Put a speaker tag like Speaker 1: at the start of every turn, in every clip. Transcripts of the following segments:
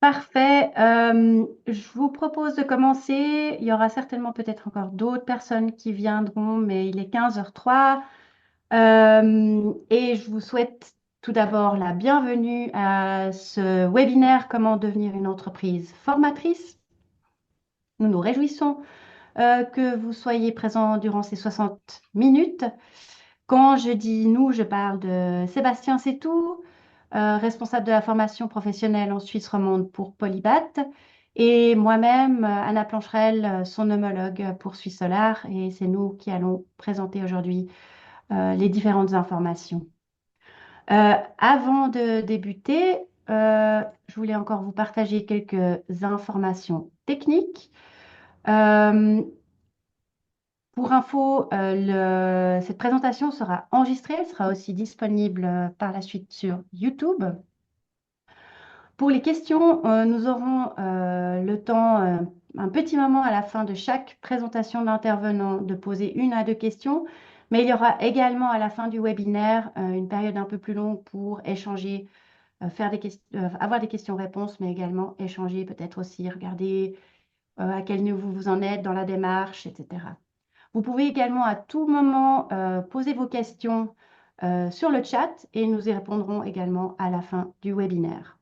Speaker 1: Parfait. Je vous propose de commencer. Il y aura certainement peut-être encore d'autres personnes qui viendront, mais il est 15h03. Et je vous souhaite tout d'abord la bienvenue à ce webinaire Comment devenir une entreprise formatrice. Nous nous réjouissons que vous soyez présents durant ces 60 minutes. Quand je dis nous, je parle de Sébastien Sétou, responsable de la formation professionnelle en Suisse romande pour Polybat, et moi-même, Anna Plancherel, son homologue pour Suisse Solar, et c'est nous qui allons présenter aujourd'hui les différentes informations. Avant de débuter, je voulais encore vous partager quelques informations techniques. Euh, pour info, cette présentation sera enregistrée, elle sera aussi disponible par la suite sur YouTube. Pour les questions, nous aurons le temps, un petit moment à la fin de chaque présentation d'intervenant, de poser une à deux questions, mais il y aura également à la fin du webinaire une période un peu plus longue pour échanger, avoir des questions-réponses, mais également échanger, peut-être aussi regarder à quel niveau vous en êtes dans la démarche, etc. Vous pouvez également à tout moment poser vos questions sur le chat et nous y répondrons également à la fin du webinaire.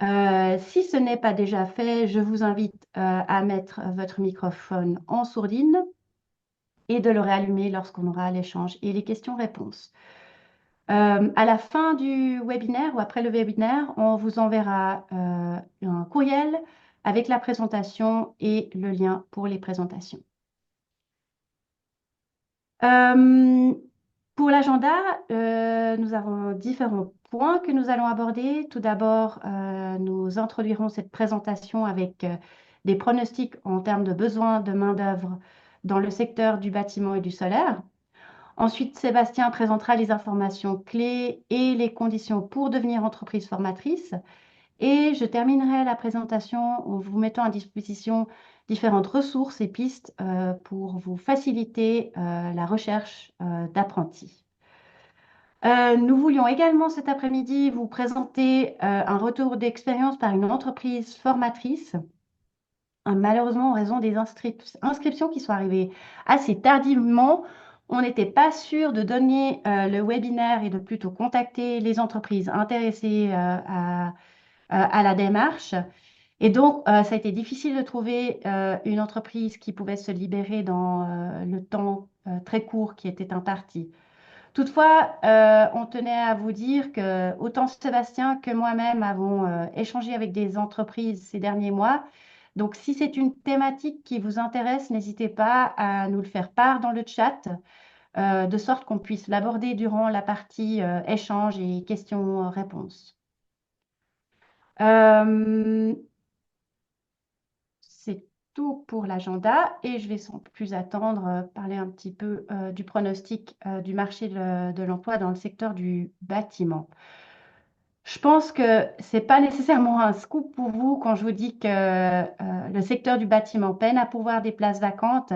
Speaker 1: Si ce n'est pas déjà fait, je vous invite à mettre votre microphone en sourdine et de le réallumer lorsqu'on aura l'échange et les questions-réponses. À la fin du webinaire ou après le webinaire, on vous enverra un courriel avec la présentation et le lien pour les présentations. Euh, pour l'agenda, nous avons différents points que nous allons aborder. Tout d'abord, nous introduirons cette présentation avec des pronostics en termes de besoins de main-d'œuvre dans le secteur du bâtiment et du solaire. Ensuite, Sébastien présentera les informations clés et les conditions pour devenir entreprise formatrice. Et je terminerai la présentation en vous mettant à disposition différentes ressources et pistes pour vous faciliter la recherche d'apprentis. Nous voulions également cet après-midi vous présenter un retour d'expérience par une entreprise formatrice. Malheureusement, en raison des inscriptions qui sont arrivées assez tardivement, on n'était pas sûr de donner le webinaire et de plutôt contacter les entreprises intéressées à la démarche. Et donc, ça a été difficile de trouver une entreprise qui pouvait se libérer dans le temps très court qui était imparti. Toutefois, on tenait à vous dire que autant Sébastien que moi-même avons échangé avec des entreprises ces derniers mois. Donc, si c'est une thématique qui vous intéresse, n'hésitez pas à nous le faire part dans le chat, de sorte qu'on puisse l'aborder durant la partie échange et questions-réponses. C'est tout pour l'agenda et je vais sans plus attendre parler un petit peu du pronostic du marché de l'emploi dans le secteur du bâtiment. Je pense que ce n'est pas nécessairement un scoop pour vous quand je vous dis que le secteur du bâtiment peine à pourvoir des places vacantes.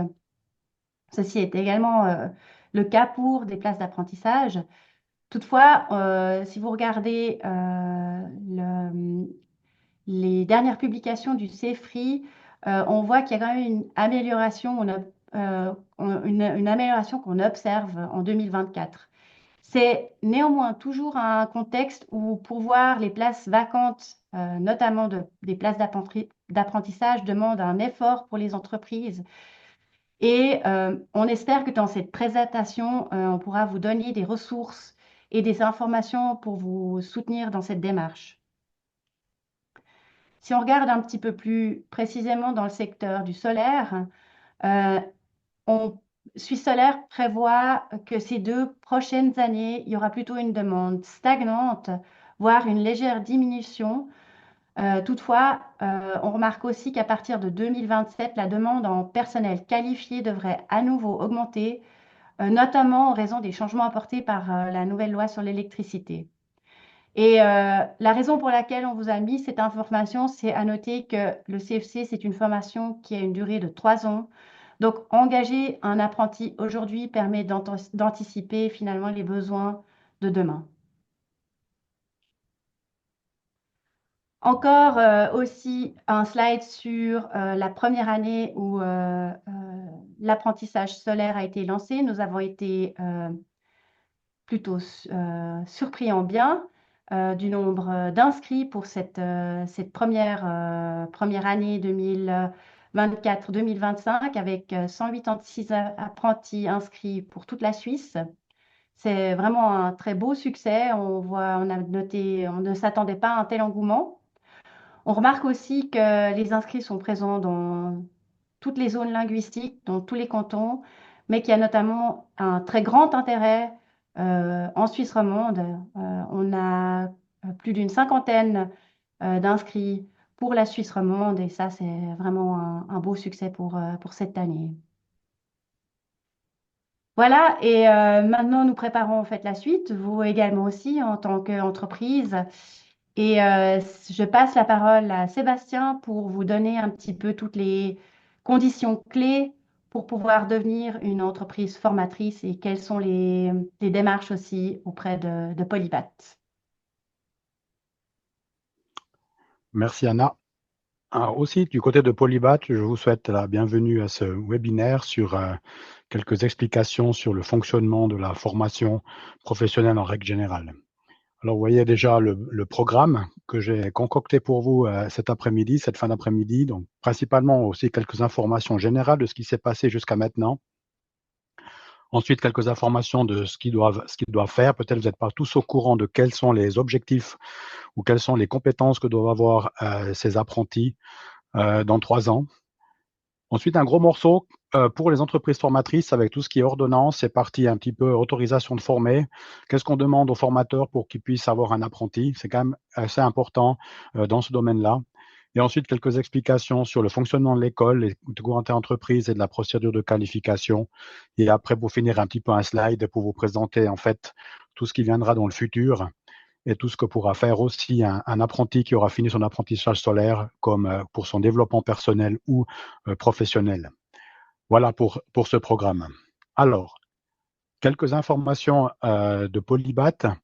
Speaker 1: Ceci est également le cas pour des places d'apprentissage. Toutefois, si vous regardez les dernières publications du CEFRI, on voit qu'il y a quand même une amélioration, une amélioration qu'on observe en 2024. C'est néanmoins toujours un contexte où pourvoir les places vacantes, notamment des places d'apprentissage, demande un effort pour les entreprises. Et on espère que dans cette présentation, on pourra vous donner des ressources et des informations pour vous soutenir dans cette démarche. Si on regarde un petit peu plus précisément dans le secteur du solaire, euh, on, Suisse Solaire prévoit que ces 2 prochaines années, il y aura plutôt une demande stagnante, voire une légère diminution. Toutefois, on remarque aussi qu'à partir de 2027, la demande en personnel qualifié devrait à nouveau augmenter, notamment en raison des changements apportés par la nouvelle loi sur l'électricité. Et la raison pour laquelle on vous a mis cette information, c'est à noter que le CFC, c'est une formation qui a une durée de 3 ans. Donc, engager un apprenti aujourd'hui permet d'anticiper finalement les besoins de demain. Encore aussi un slide sur la première année où l'apprentissage solaire a été lancé. Nous avons été plutôt surpris en bien du nombre d'inscrits pour cette première année 2024-2025 avec 186 apprentis inscrits pour toute la Suisse. C'est vraiment un très beau succès. On a noté, on ne s'attendait pas à un tel engouement. On remarque aussi que les inscrits sont présents dans toutes les zones linguistiques, dans tous les cantons, mais qu'il y a notamment un très grand intérêt en Suisse romande. On a plus d'une cinquantaine d'inscrits pour la Suisse romande et ça, c'est vraiment un beau succès pour cette année. Voilà, et maintenant nous préparons en fait la suite, vous également aussi en tant qu'entreprise. Et je passe la parole à Sébastien pour vous donner un petit peu toutes les conditions clés pour pouvoir devenir une entreprise formatrice et quelles sont les démarches aussi auprès de Polybat.
Speaker 2: Merci Anna. Aussi, du côté de Polybat, je vous souhaite la bienvenue à ce webinaire sur quelques explications sur le fonctionnement de la formation professionnelle en règle générale. Alors, vous voyez déjà le programme que j'ai concocté pour vous cet après-midi, cette fin d'après-midi. Donc, principalement aussi quelques informations générales de ce qui s'est passé jusqu'à maintenant. Ensuite, quelques informations de ce qu'ils doivent faire. Peut-être vous n'êtes pas tous au courant de quels sont les objectifs ou quelles sont les compétences que doivent avoir ces apprentis dans 3 ans. Ensuite, un gros morceau pour les entreprises formatrices avec tout ce qui est ordonnance, c'est parti un petit peu autorisation de former. Qu'est-ce qu'on demande aux formateurs pour qu'ils puissent avoir un apprenti? C'est quand même assez important dans ce domaine-là. Et ensuite, quelques explications sur le fonctionnement de l'école, les cours interentreprises et de la procédure de qualification. Et après, pour finir, un petit peu un slide pour vous présenter en fait tout ce qui viendra dans le futur et tout ce que pourra faire aussi un apprenti qui aura fini son apprentissage solaire comme pour son développement personnel ou professionnel. Voilà pour ce programme. Alors, quelques informations de Polybat.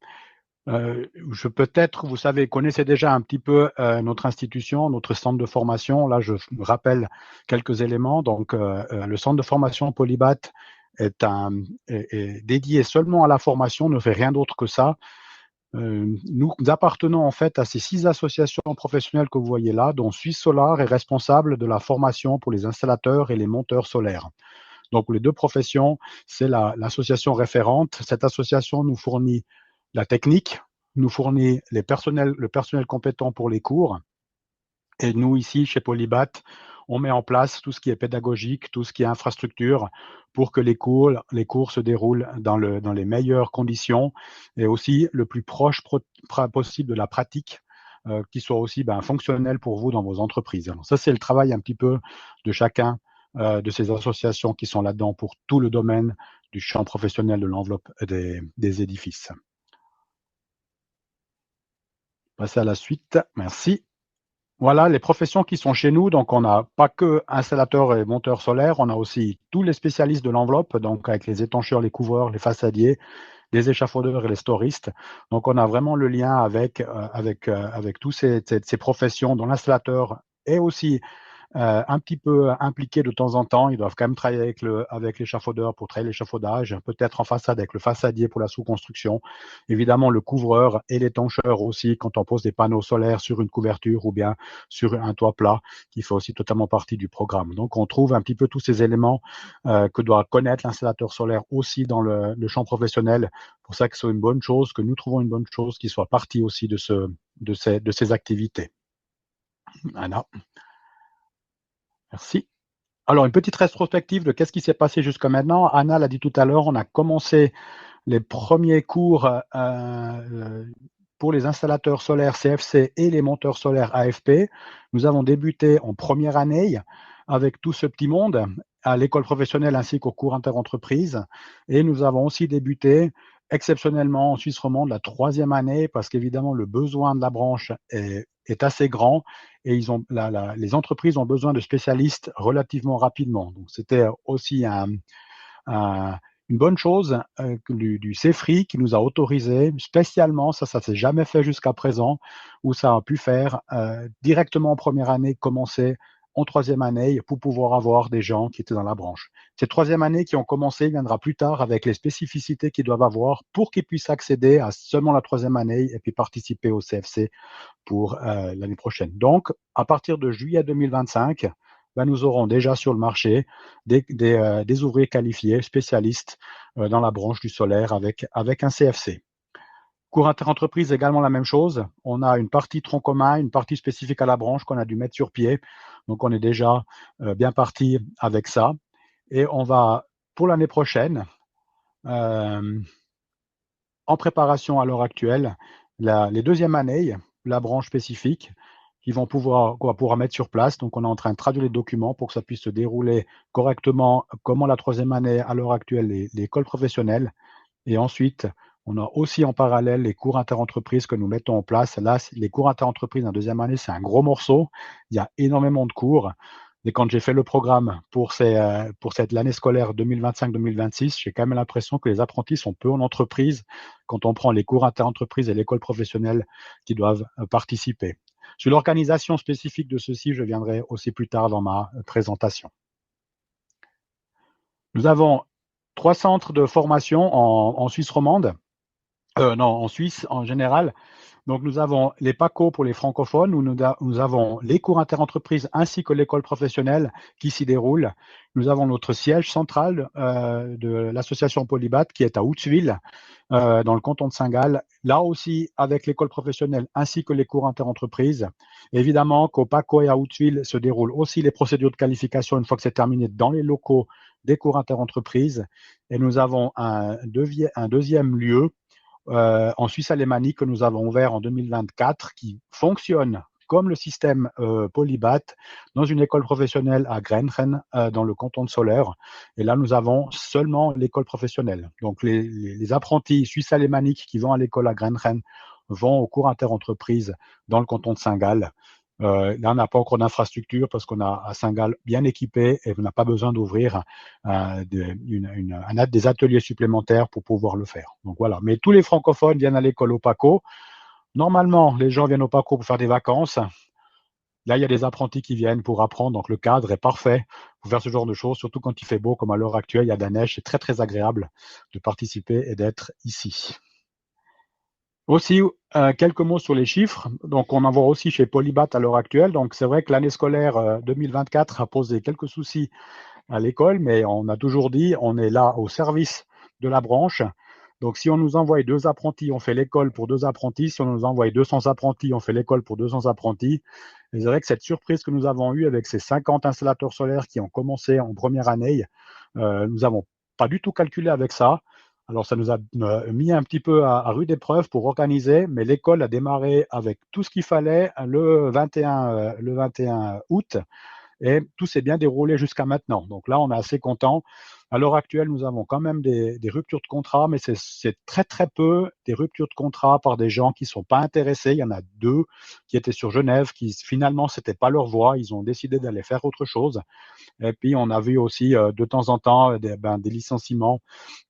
Speaker 2: Peut-être, vous savez, connaissez déjà un petit peu notre institution, notre centre de formation. Là, je me rappelle quelques éléments. Donc, le centre de formation Polybat est dédié seulement à la formation, ne fait rien d'autre que ça. Nous appartenons en fait à ces 6 associations professionnelles que vous voyez là, dont Suisse Solar est responsable de la formation pour les installateurs et les monteurs solaires. Donc, les 2 professions, c'est l'association référente. Cette association nous fournit la technique, nous fournit le personnel compétent pour les cours. Et nous, ici, chez Polybat, on met en place tout ce qui est pédagogique, tout ce qui est infrastructure pour que les cours se déroulent dans les meilleures conditions et aussi le plus proche possible de la pratique, qui soit aussi fonctionnel pour vous dans vos entreprises. Alors, ça, c'est le travail un petit peu de chacun de ces associations qui sont là-dedans pour tout le domaine du champ professionnel de l'enveloppe des édifices. Passer à la suite. Merci. Voilà les professions qui sont chez nous. Donc, on n'a pas que installateurs et monteurs solaires, on a aussi tous les spécialistes de l'enveloppe, donc avec les étancheurs, les couvreurs, les façadiers, les échafaudeurs et les storistes. Donc, on a vraiment le lien avec tous ces professions dont l'installateur est aussi un petit peu impliqués de temps en temps. Ils doivent quand même travailler avec l'échafaudeur pour travailler l'échafaudage, peut-être en façade avec le façadier pour la sous-construction. Évidemment, le couvreur et l'étancheur aussi quand on pose des panneaux solaires sur une couverture ou bien sur un toit plat, qui fait aussi totalement partie du programme. Donc, on trouve un petit peu tous ces éléments que doit connaître l'installateur solaire aussi dans le champ professionnel. Pour ça que c'est une bonne chose, que nous trouvons une bonne chose qui soit partie aussi de ces activités. Anna. Merci. Alors, une petite rétrospective de qu'est-ce qui s'est passé jusqu'à maintenant. Anna l'a dit tout à l'heure, on a commencé les premiers cours pour les installateurs solaires CFC et les monteurs solaires AFP. Nous avons débuté en première année avec tout ce petit monde à l'école professionnelle ainsi qu'au cours interentreprise. Et nous avons aussi débuté exceptionnellement en Suisse romande la 3e année parce qu'évidemment, le besoin de la branche est assez grand et les entreprises ont besoin de spécialistes relativement rapidement. Donc, c'était aussi une bonne chose du CEFRI qui nous a autorisé spécialement, ça s'est jamais fait jusqu'à présent, où ça a pu faire directement en première année, commencer en troisième année pour pouvoir avoir des gens qui étaient dans la branche. Ces troisième années qui ont commencé viendra plus tard avec les spécificités qu'ils doivent avoir pour qu'ils puissent accéder à seulement la troisième année et puis participer au CFC pour l'année prochaine. Donc, à partir de juillet 2025, ben, nous aurons déjà sur le marché des ouvriers qualifiés, spécialistes dans la branche du solaire avec un CFC. Cours inter-entreprise, également la même chose. On a une partie tronc commun, une partie spécifique à la branche qu'on a dû mettre sur pied. Donc, on est déjà bien parti avec ça. Et on va, pour l'année prochaine, en préparation à l'heure actuelle, les deuxièmes années, la branche spécifique, qu'on va pouvoir mettre sur place. Donc, on est en train de traduire les documents pour que ça puisse se dérouler correctement, comment la troisième année, à l'heure actuelle, l'école professionnelle. Et ensuite, on a aussi en parallèle les cours inter-entreprises que nous mettons en place. Là, les cours inter-entreprises en deuxième année, c'est un gros morceau. Il y a énormément de cours. Et quand j'ai fait le programme pour l'année scolaire 2025-2026, j'ai quand même l'impression que les apprentis sont peu en entreprise quand on prend les cours inter-entreprises et l'école professionnelle qui doivent participer. Sur l'organisation spécifique de ceci, je viendrai aussi plus tard dans ma présentation. Nous avons 3 centres de formation en Suisse romande, non, en Suisse en général. Donc, nous avons les PACO pour les francophones, où nous avons les cours interentreprises ainsi que l'école professionnelle qui s'y déroule. Nous avons notre siège central de l'association Polybat qui est à Houtsville, dans le canton de Saint-Gall, là aussi avec l'école professionnelle ainsi que les cours interentreprises. Évidemment qu'au PACO et à Houtsville se déroulent aussi les procédures de qualification une fois que c'est terminé dans les locaux des cours interentreprises. Et nous avons un deuxième lieu en Suisse alémanique que nous avons ouvert en 2024 qui fonctionne comme le système Polybat dans une école professionnelle à Grenchen, dans le canton de Soleure. Et là, nous avons seulement l'école professionnelle. Donc, les apprentis suisses alémaniques qui vont à l'école à Grenchen vont au cours inter-entreprise dans le canton de Saint-Gall. Là, on n'a pas encore d'infrastructure parce qu'on a à Saint-Gall bien équipé et on n'a pas besoin d'ouvrir des ateliers supplémentaires pour pouvoir le faire. Donc voilà. Mais tous les francophones viennent à l'école au PACO. Normalement, les gens viennent au PACO pour faire des vacances. Là, il y a des apprentis qui viennent pour apprendre. Donc le cadre est parfait pour faire ce genre de choses, surtout quand il fait beau comme à l'heure actuelle, il y a de la neige. C'est très, très agréable de participer et d'être ici. Aussi, quelques mots sur les chiffres. Donc, on en voit aussi chez Polybat à l'heure actuelle. Donc, c'est vrai que l'année scolaire 2024 a posé quelques soucis à l'école, mais on a toujours dit, on est là au service de la branche. Donc, si on nous envoie 2 apprentis, on fait l'école pour 2 apprentis. Si on nous envoie 200 apprentis, on fait l'école pour 200 apprentis. Et c'est vrai que cette surprise que nous avons eue avec ces 50 installateurs solaires qui ont commencé en première année, nous n'avons pas du tout calculé avec ça. Alors, ça nous a mis un petit peu à rude épreuve pour organiser, mais l'école a démarré avec tout ce qu'il fallait le 21 août et tout s'est bien déroulé jusqu'à maintenant. Donc là, on est assez content. À l'heure actuelle, nous avons quand même des ruptures de contrat, mais c'est très, très peu des ruptures de contrat par des gens qui ne sont pas intéressés. Il y en a 2 qui étaient sur Genève, qui finalement, ce n'était pas leur voie. Ils ont décidé d'aller faire autre chose. Et puis, on a vu aussi de temps en temps des licenciements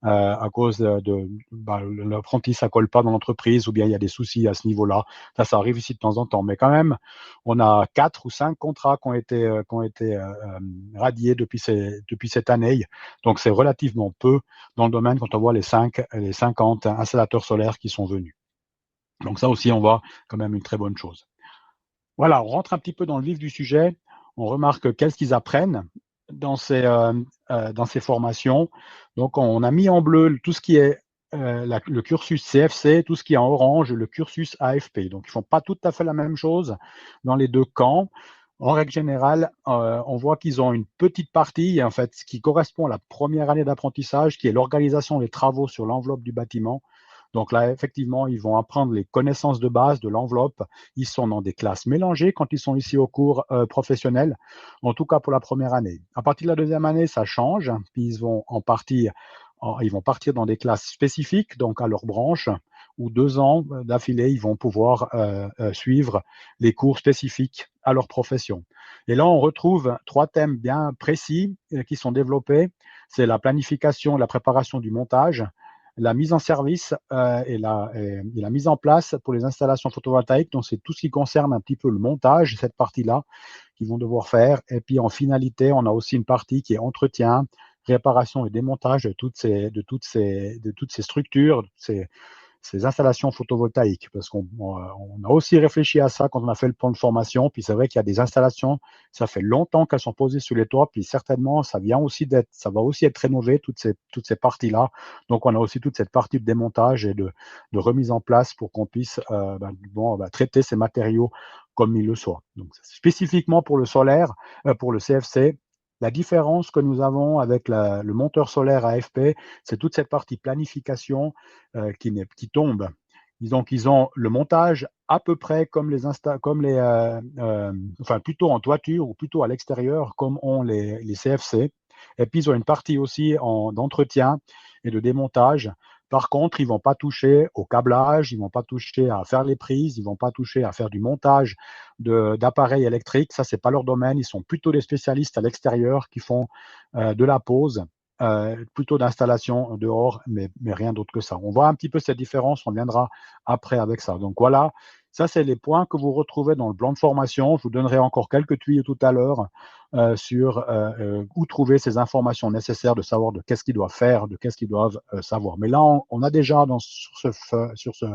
Speaker 2: à cause l'apprenti, ça colle pas dans l'entreprise ou bien il y a des soucis à ce niveau-là. Ça arrive ici de temps en temps. Mais quand même, on a 4 ou 5 contrats qui ont été radiés depuis cette année. Donc, c'est relativement peu dans le domaine quand on voit les 50 installateurs solaires qui sont venus. Donc, ça aussi, on voit quand même une très bonne chose. Voilà, on rentre un petit peu dans le vif du sujet. On remarque qu'est-ce qu'ils apprennent dans ces formations. Donc, on a mis en bleu tout ce qui est le cursus CFC, tout ce qui est en orange, le cursus AFP. Donc, ils ne font pas tout à fait la même chose dans les 2 camps. En règle générale, on voit qu'ils ont une petite partie, en fait, qui correspond à la première année d'apprentissage, qui est l'organisation des travaux sur l'enveloppe du bâtiment. Donc là, effectivement, ils vont apprendre les connaissances de base de l'enveloppe. Ils sont dans des classes mélangées quand ils sont ici au cours professionnel, en tout cas pour la première année. À partir de la deuxième année, ça change. Puis ils vont partir dans des classes spécifiques, donc à leur branche, ou 2 ans d'affilée, ils vont pouvoir suivre les cours spécifiques à leur profession. Et là, on retrouve 3 thèmes bien précis qui sont développés. C'est la planification, la préparation du montage, la mise en service et la mise en place pour les installations photovoltaïques. Donc, c'est tout ce qui concerne un petit peu le montage, cette partie-là, qu'ils vont devoir faire. Et puis, en finalité, on a aussi une partie qui est entretien, réparation et démontage de toutes ces structures, ces installations photovoltaïques, parce qu'on a aussi réfléchi à ça quand on a fait le plan de formation. Puis c'est vrai qu'il y a des installations, ça fait longtemps qu'elles sont posées sur les toits, puis certainement ça va aussi être rénové, toutes ces parties-là. Donc on a aussi toute cette partie de démontage et de remise en place pour qu'on puisse traiter ces matériaux comme il le soit. Donc spécifiquement pour le solaire, pour le CFC, la différence que nous avons avec le monteur solaire AFP, c'est toute cette partie planification qui tombe. Donc, ils ont le montage à peu près comme enfin plutôt en toiture ou plutôt à l'extérieur, comme ont les CFC. Et puis, ils ont une partie aussi d'entretien et de démontage. Par contre, ils ne vont pas toucher au câblage, ils ne vont pas toucher à faire les prises, ils ne vont pas toucher à faire du montage d'appareils électriques. Ça, ce n'est pas leur domaine. Ils sont plutôt des spécialistes à l'extérieur qui font de la pose, plutôt d'installation dehors, mais rien d'autre que ça. On voit un petit peu cette différence, on viendra après avec ça. Donc voilà, ça c'est les points que vous retrouvez dans le plan de formation. Je vous donnerai encore quelques tuyaux tout à l'heure sur où trouver ces informations nécessaires de savoir de qu'est-ce qu'ils doivent faire, de qu'est-ce qu'ils doivent savoir. Mais là, on a déjà sur ce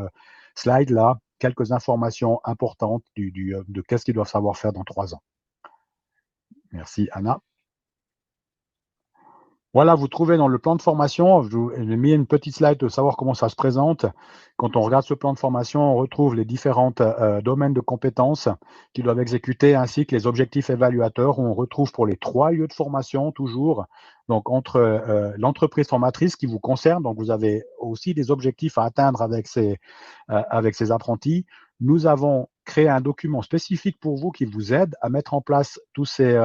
Speaker 2: slide-là quelques informations importantes de qu'est-ce qu'ils doivent savoir faire dans 3 ans. Merci Anna. Voilà, vous trouvez dans le plan de formation, j'ai mis une petite slide de savoir comment ça se présente. Quand on regarde ce plan de formation, on retrouve les différents domaines de compétences qu'ils doivent exécuter, ainsi que les objectifs évaluateurs, où on retrouve pour les 3 lieux de formation toujours, donc entre l'entreprise formatrice qui vous concerne, donc vous avez aussi des objectifs à atteindre avec ces apprentis. Nous avons créé un document spécifique pour vous qui vous aide à mettre en place tous ces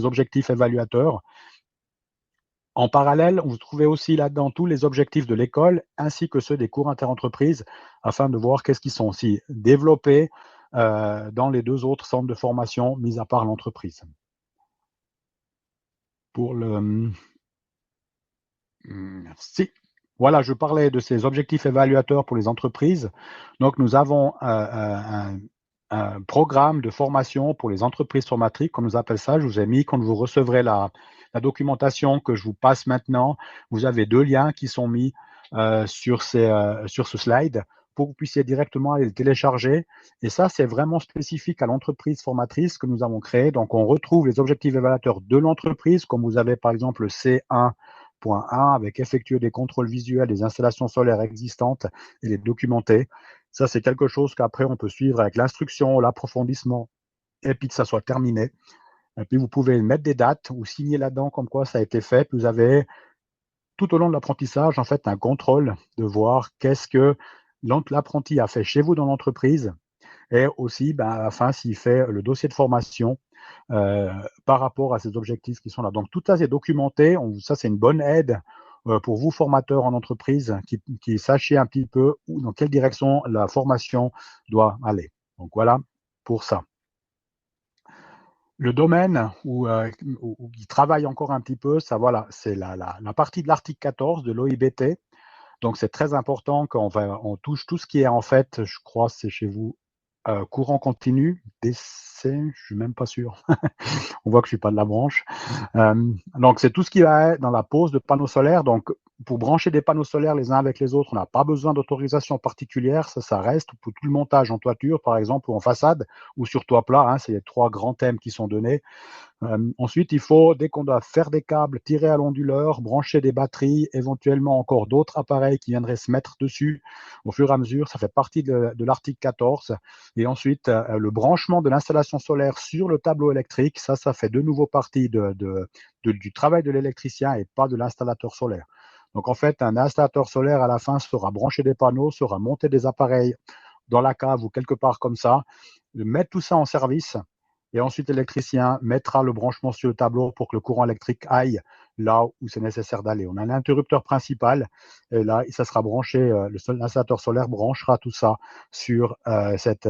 Speaker 2: objectifs évaluateurs. En parallèle, vous trouvez aussi là-dedans tous les objectifs de l'école ainsi que ceux des cours interentreprises afin de voir qu'est-ce qui sont aussi développés dans les 2 autres centres de formation, mis à part l'entreprise. Merci. Voilà, je parlais de ces objectifs évaluateurs pour les entreprises. Donc, nous avons un programme de formation pour les entreprises formatrices, comme nous appelle ça. Je vous ai mis, quand vous recevrez la documentation que je vous passe maintenant, vous avez 2 liens qui sont mis sur ce slide pour que vous puissiez directement aller le télécharger. Et ça, c'est vraiment spécifique à l'entreprise formatrice que nous avons créée. Donc, on retrouve les objectifs évaluateurs de l'entreprise, comme vous avez par exemple le C1.1 avec effectuer des contrôles visuels des installations solaires existantes et les documenter. Ça, c'est quelque chose qu'après, on peut suivre avec l'instruction, l'approfondissement, et puis que ça soit terminé. Et puis, vous pouvez mettre des dates ou signer là-dedans comme quoi ça a été fait. Puis vous avez, tout au long de l'apprentissage, en fait, un contrôle de voir qu'est-ce que l'apprenti a fait chez vous dans l'entreprise et aussi, à la fin, s'il fait le dossier de formation par rapport à ces objectifs qui sont là. Donc, tout ça, c'est documenté. Ça, c'est une bonne aide pour vous, formateurs en entreprise, qui sachiez un petit peu dans quelle direction la formation doit aller. Donc, voilà pour ça. Le domaine où il travaille encore un petit peu, ça, voilà, c'est la partie de l'article 14 de l'OIBT. Donc, c'est très important qu'on touche tout ce qui est, en fait, je crois, c'est chez vous, courant continu, d'essai, je ne suis même pas sûr. On voit que je ne suis pas de la branche. Donc, c'est tout ce qui va être dans la pose de panneaux solaires. Donc, pour brancher des panneaux solaires les uns avec les autres, on n'a pas besoin d'autorisation particulière. Ça reste pour tout le montage en toiture, par exemple, ou en façade, ou sur toit plat. C'est les 3 grands thèmes qui sont donnés. Ensuite, il faut, dès qu'on doit faire des câbles, tirer à l'onduleur, brancher des batteries, éventuellement encore d'autres appareils qui viendraient se mettre dessus au fur et à mesure. Ça fait partie de l'article 14. Et ensuite, le branchement de l'installation solaire sur le tableau électrique, ça fait de nouveau partie du travail de l'électricien et pas de l'installateur solaire. Donc, en fait, un installateur solaire, à la fin, sera brancher des panneaux, sera monter des appareils dans la cave ou quelque part comme ça, mettre tout ça en service et ensuite l'électricien mettra le branchement sur le tableau pour que le courant électrique aille là où c'est nécessaire d'aller. On a un interrupteur principal, et là, ça sera branché, l'installateur solaire branchera tout ça sur, cet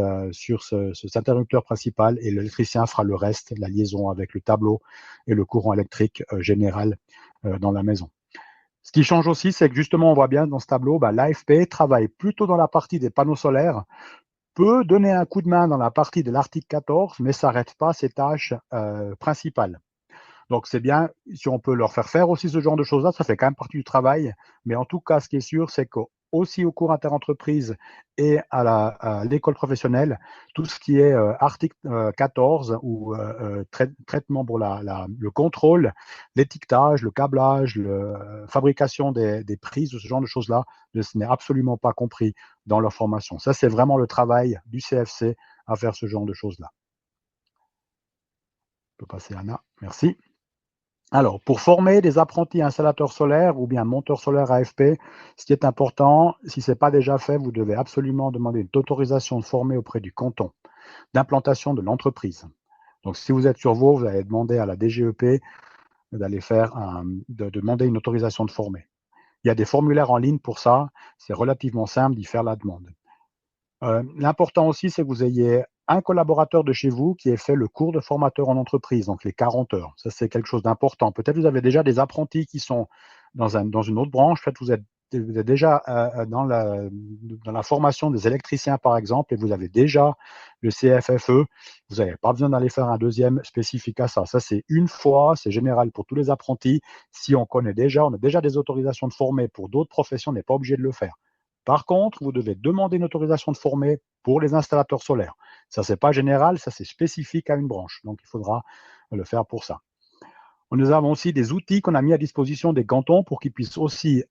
Speaker 2: interrupteur principal, et l'électricien fera le reste, la liaison avec le tableau et le courant électrique général dans la maison. Ce qui change aussi, c'est que justement, on voit bien dans ce tableau, l'AFP travaille plutôt dans la partie des panneaux solaires, peut donner un coup de main dans la partie de l'article 14, mais s'arrête pas à ses tâches principales. Donc c'est bien si on peut leur faire aussi ce genre de choses-là, ça fait quand même partie du travail. Mais en tout cas, ce qui est sûr, c'est qu'aussi au cours interentreprise et à l'école professionnelle, tout ce qui est article 14 ou traitement pour le contrôle, l'étiquetage, le câblage, la fabrication des prises, ce genre de choses-là, ce n'est absolument pas compris dans leur formation. Ça, c'est vraiment le travail du CFC à faire ce genre de choses-là. On peut passer Anna, merci. Alors, pour former des apprentis installateurs solaires ou bien monteurs solaires AFP, ce qui est important, si ce n'est pas déjà fait, vous devez absolument demander une autorisation de former auprès du canton d'implantation de l'entreprise. Donc, si vous êtes sur Vaud, vous allez demander à la DGEP de demander une autorisation de former. Il y a des formulaires en ligne pour ça, c'est relativement simple d'y faire la demande. L'important aussi, c'est que vous ayez un collaborateur de chez vous qui ait fait le cours de formateur en entreprise, donc les 40 heures. Ça, c'est quelque chose d'important. Peut-être vous avez déjà des apprentis qui sont dans une autre branche. Peut-être vous êtes déjà dans la formation des électriciens, par exemple, et vous avez déjà le CFFE. Vous n'avez pas besoin d'aller faire un deuxième spécifique à ça. Ça, c'est une fois, c'est général pour tous les apprentis. Si on a déjà des autorisations de former pour d'autres professions, on n'est pas obligé de le faire. Par contre, vous devez demander une autorisation de former pour les installateurs solaires. Ça, ce n'est pas général, ça, c'est spécifique à une branche. Donc, il faudra le faire pour ça. Nous avons aussi des outils qu'on a mis à disposition des cantons pour qu'ils puissent aussi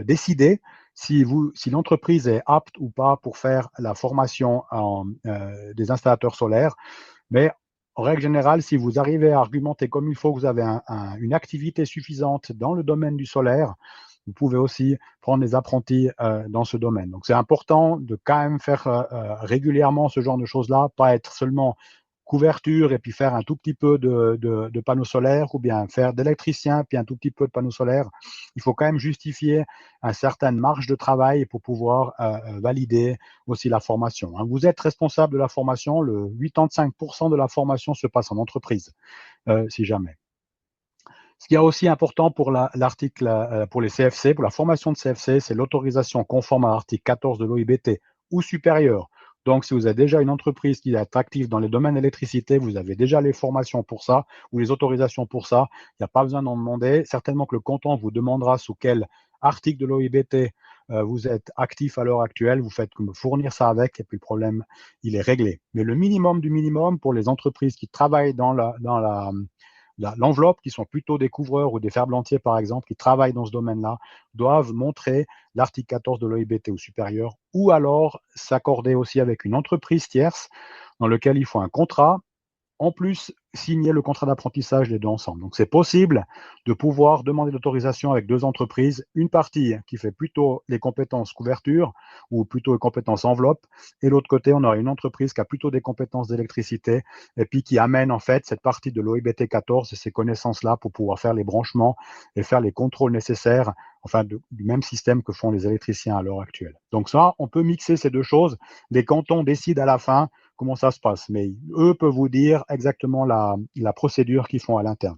Speaker 2: décider si l'entreprise est apte ou pas pour faire la formation des installateurs solaires. Mais en règle générale, si vous arrivez à argumenter comme il faut que vous avez une activité suffisante dans le domaine du solaire, vous pouvez aussi prendre des apprentis dans ce domaine. Donc, c'est important de quand même faire régulièrement ce genre de choses-là, pas être seulement couverture et puis faire un tout petit peu de panneaux solaires, ou bien faire d'électricien puis un tout petit peu de panneaux solaires. Il faut quand même justifier une certaine marge de travail pour pouvoir valider aussi la formation. Vous êtes responsable de la formation, le 85% de la formation se passe en entreprise, si jamais. Ce qui est aussi important pour l'article, pour les CFC, pour la formation de CFC, c'est l'autorisation conforme à l'article 14 de l'OIBT ou supérieure. Donc, si vous avez déjà une entreprise qui est active dans les domaines d'électricité, vous avez déjà les formations pour ça ou les autorisations pour ça, il n'y a pas besoin d'en demander. Certainement que le canton vous demandera sous quel article de l'OIBT vous êtes actif à l'heure actuelle, vous faites que me fournir ça avec, et puis le problème, il est réglé. Mais le minimum du minimum pour les entreprises qui travaillent dans l'enveloppe, qui sont plutôt des couvreurs ou des ferblantiers, par exemple, qui travaillent dans ce domaine-là, doivent montrer l'article 14 de l'OIBT ou supérieur, ou alors s'accorder aussi avec une entreprise tierce dans laquelle il faut un contrat, en plus signer le contrat d'apprentissage les deux ensemble. Donc, c'est possible de pouvoir demander l'autorisation avec deux entreprises, une partie qui fait plutôt les compétences couverture ou plutôt les compétences enveloppe, et l'autre côté, on aura une entreprise qui a plutôt des compétences d'électricité et puis qui amène en fait cette partie de l'OIBT 14 et ces connaissances-là pour pouvoir faire les branchements et faire les contrôles nécessaires, enfin du même système que font les électriciens à l'heure actuelle. Donc ça, on peut mixer ces deux choses. Les cantons décident à la fin comment ça se passe. Mais eux peuvent vous dire exactement la procédure qu'ils font à l'interne.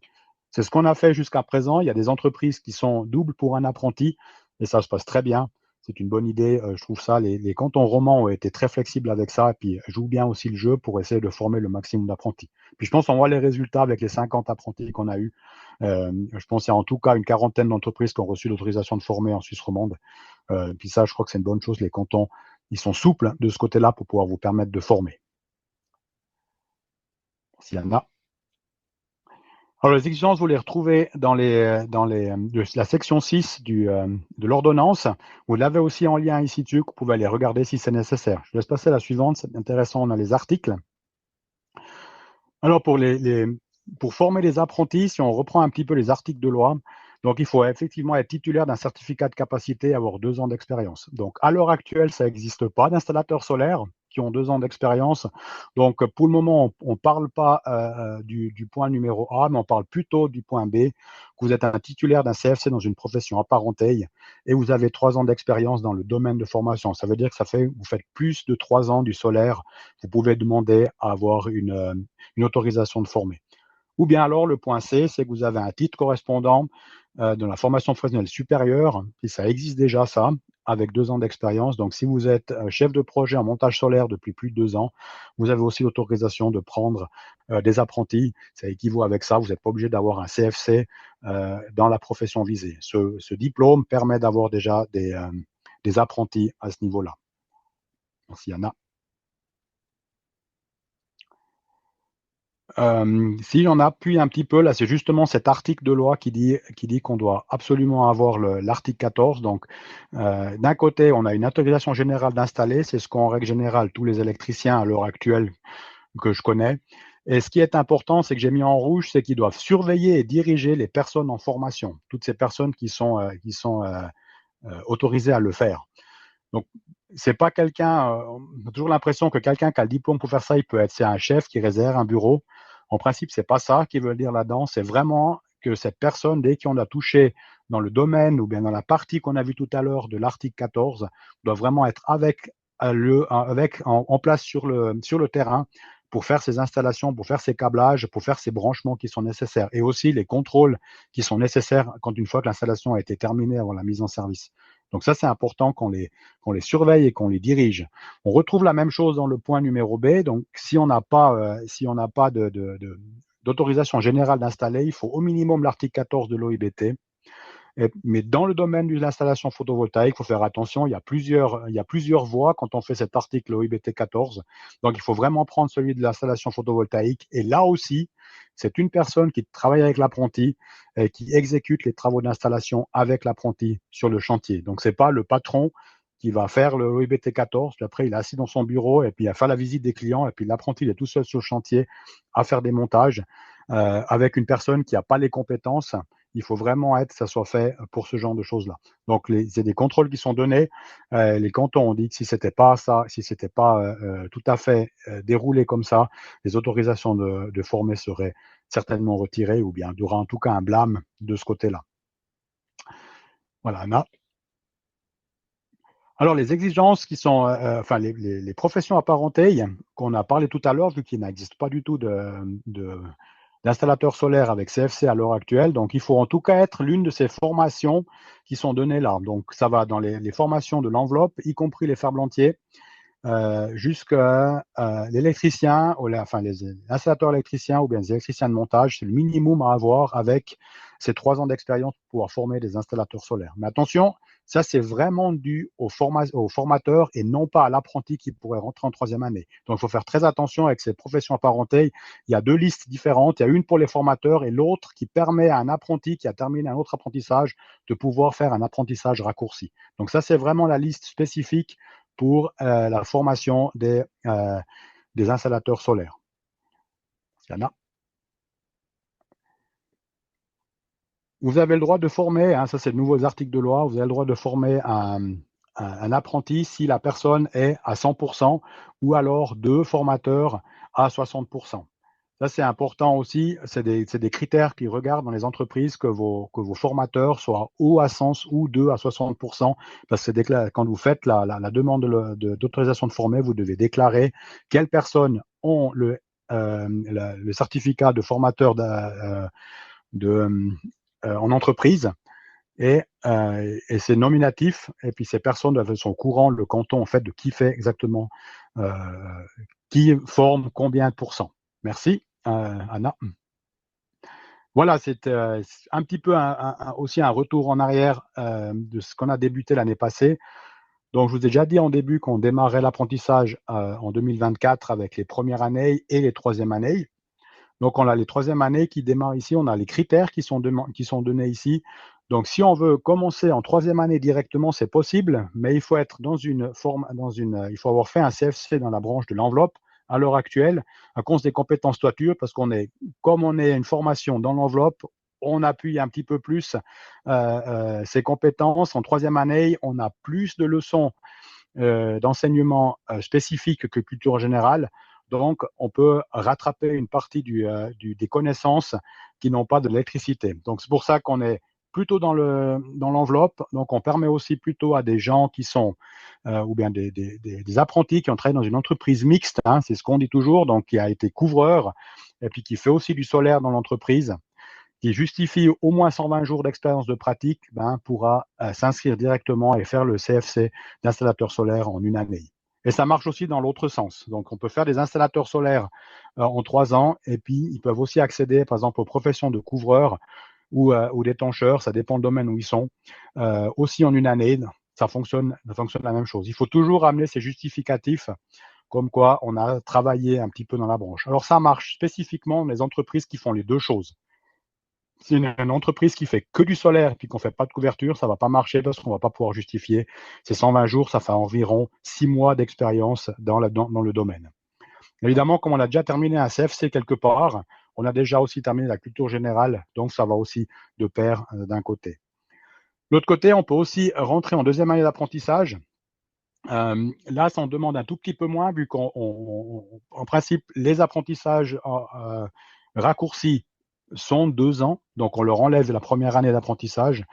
Speaker 2: C'est ce qu'on a fait jusqu'à présent. Il y a des entreprises qui sont doubles pour un apprenti et ça se passe très bien. C'est une bonne idée. Je trouve ça. Les cantons romans ont été très flexibles avec ça et puis jouent bien aussi le jeu pour essayer de former le maximum d'apprentis. Puis je pense qu'on voit les résultats avec les 50 apprentis qu'on a eus. Je pense qu'il y a en tout cas une quarantaine d'entreprises qui ont reçu l'autorisation de former en Suisse romande. Puis ça, je crois que c'est une bonne chose. Les cantons, ils sont souples de ce côté-là pour pouvoir vous permettre de former. S'il y en a. Alors, les exigences, vous les retrouvez dans la section 6 de l'ordonnance. Vous l'avez aussi en lien ici dessus, vous pouvez aller regarder si c'est nécessaire. Je laisse passer à la suivante, c'est intéressant, on a les articles. Alors, pour former les apprentis, si on reprend un petit peu les articles de loi, donc il faut effectivement être titulaire d'un certificat de capacité et avoir 2 ans d'expérience. Donc, à l'heure actuelle, ça n'existe pas d'installateur solaire. qui ont 2 ans d'expérience. Donc, pour le moment, on ne parle pas du point numéro A, mais on parle plutôt du point B, que vous êtes un titulaire d'un CFC dans une profession apparentée et vous avez 3 ans d'expérience dans le domaine de formation. Ça veut dire que vous faites plus de 3 ans du solaire. Vous pouvez demander à avoir une autorisation de former. Ou bien alors, le point C, c'est que vous avez un titre correspondant de la formation professionnelle supérieure, et ça existe déjà ça, avec 2 ans d'expérience. Donc, si vous êtes chef de projet en montage solaire depuis plus de 2 ans, vous avez aussi l'autorisation de prendre des apprentis. Ça équivaut avec ça. Vous n'êtes pas obligé d'avoir un CFC dans la profession visée. Ce diplôme permet d'avoir déjà des apprentis à ce niveau-là. Merci, Anna. Si on appuie un petit peu, là, c'est justement cet article de loi qui dit qu'on doit absolument avoir l'article 14. Donc, d'un côté, on a une autorisation générale d'installer, c'est ce qu'en règle générale tous les électriciens à l'heure actuelle que je connais. Et ce qui est important, c'est que j'ai mis en rouge, c'est qu'ils doivent surveiller et diriger les personnes en formation, toutes ces personnes qui sont autorisées à le faire. Donc, c'est pas quelqu'un, on a toujours l'impression que quelqu'un qui a le diplôme pour faire ça, c'est un chef qui réserve un bureau. En principe, c'est pas ça qu'ils veulent dire là-dedans. C'est vraiment que cette personne, dès qu'on a touché dans le domaine ou bien dans la partie qu'on a vue tout à l'heure de l'article 14, doit vraiment être en place sur le terrain pour faire ces installations, pour faire ces câblages, pour faire ces branchements qui sont nécessaires et aussi les contrôles qui sont nécessaires une fois que l'installation a été terminée avant la mise en service. Donc ça, c'est important qu'on les surveille et qu'on les dirige. On retrouve la même chose dans le point numéro B. Donc, si on n'a pas d'autorisation générale d'installer, il faut au minimum l'article 14 de l'OIBT. Mais dans le domaine de l'installation photovoltaïque, il faut faire attention, il y a plusieurs voies quand on fait cet article OIBT 14. Donc, il faut vraiment prendre celui de l'installation photovoltaïque. Et là aussi, c'est une personne qui travaille avec l'apprenti et qui exécute les travaux d'installation avec l'apprenti sur le chantier. Donc, ce n'est pas le patron qui va faire le OIBT 14, puis après il est assis dans son bureau et puis il va faire la visite des clients et puis l'apprenti il est tout seul sur le chantier à faire des montages avec une personne qui n'a pas les compétences. Il faut vraiment ça soit fait pour ce genre de choses-là. Donc, c'est des contrôles qui sont donnés. Les cantons ont dit que si c'était pas ça, si c'était pas tout à fait déroulé comme ça, les autorisations de former seraient certainement retirées ou bien il y aura en tout cas un blâme de ce côté-là. Voilà, Anna. Alors, les exigences qui sont, les professions apparentées qu'on a parlé tout à l'heure, vu qu'il n'existe pas du tout d'installateurs solaires avec CFC à l'heure actuelle. Donc, il faut en tout cas être l'une de ces formations qui sont données là. Donc, ça va dans les formations de l'enveloppe, y compris les ferblantiers, jusqu'à l'électricien, les installateurs électriciens ou bien les électriciens de montage. C'est le minimum à avoir avec ces 3 ans d'expérience pour pouvoir former des installateurs solaires. Mais attention, ça, c'est vraiment dû au formateur et non pas à l'apprenti qui pourrait rentrer en 3e année. Donc, il faut faire très attention avec ces professions apparentées. Il y a 2 listes différentes. Il y a une pour les formateurs et l'autre qui permet à un apprenti qui a terminé un autre apprentissage de pouvoir faire un apprentissage raccourci. Donc, ça, c'est vraiment la liste spécifique pour la formation des installateurs solaires. Yana. Vous avez le droit de former, ça c'est de nouveaux articles de loi, vous avez le droit de former un apprenti si la personne est à 100% ou alors 2 formateurs à 60%. Ça, c'est important aussi. C'est des critères qui regardent dans les entreprises que vos formateurs soient ou à 100 ou 2 à 60%. Parce que quand vous faites la demande d'autorisation de former, vous devez déclarer quelles personnes ont le certificat de formateur en entreprise. Et c'est nominatif. Et puis ces personnes sont au courant, le canton, en fait, de qui fait exactement, qui forme combien de pourcents. Merci. Anna. Voilà, c'est un petit peu aussi un retour en arrière de ce qu'on a débuté l'année passée. Donc, je vous ai déjà dit en début qu'on démarrait l'apprentissage en 2024 avec les premières années et les 3e années. Donc, on a les 3e années qui démarrent ici. On a les critères qui sont donnés ici. Donc, si on veut commencer en 3e année directement, c'est possible, mais il faut être il faut avoir fait un CFC dans la branche de l'enveloppe à l'heure actuelle, à cause des compétences toiture, parce comme on est une formation dans l'enveloppe, on appuie un petit peu plus ces compétences. En 3e année, on a plus de leçons d'enseignement spécifique que culture générale. Donc, on peut rattraper une partie des connaissances qui n'ont pas de l'électricité. Donc, c'est pour ça qu'on est plutôt dans l'enveloppe. Donc, on permet aussi plutôt à des gens qui sont, ou bien des apprentis qui ont travaillé dans une entreprise mixte, hein, c'est ce qu'on dit toujours, donc qui a été couvreur et puis qui fait aussi du solaire dans l'entreprise, qui justifie au moins 120 jours d'expérience de pratique, pourra s'inscrire directement et faire le CFC d'installateur solaire en une année. Et ça marche aussi dans l'autre sens. Donc, on peut faire des installateurs solaires en 3 ans et puis ils peuvent aussi accéder, par exemple, aux professions de couvreurs ou d'étancheurs, ça dépend du domaine où ils sont, aussi en une année. Ça fonctionne la même chose. Il faut toujours amener ces justificatifs comme quoi on a travaillé un petit peu dans la branche. Alors, ça marche spécifiquement dans les entreprises qui font les deux choses. Si une entreprise qui fait que du solaire et puis qu'on ne fait pas de couverture, ça ne va pas marcher parce qu'on ne va pas pouvoir justifier. Ces 120 jours, ça fait environ 6 mois d'expérience dans le domaine. Évidemment, comme on a déjà terminé un CFC quelque part, on a déjà aussi terminé la culture générale, donc ça va aussi de pair d'un côté. De l'autre côté, on peut aussi rentrer en deuxième année d'apprentissage. Là, ça en demande un tout petit peu moins, vu qu'en principe, les apprentissages raccourcis sont 2 ans, donc on leur enlève la première année d'apprentissage.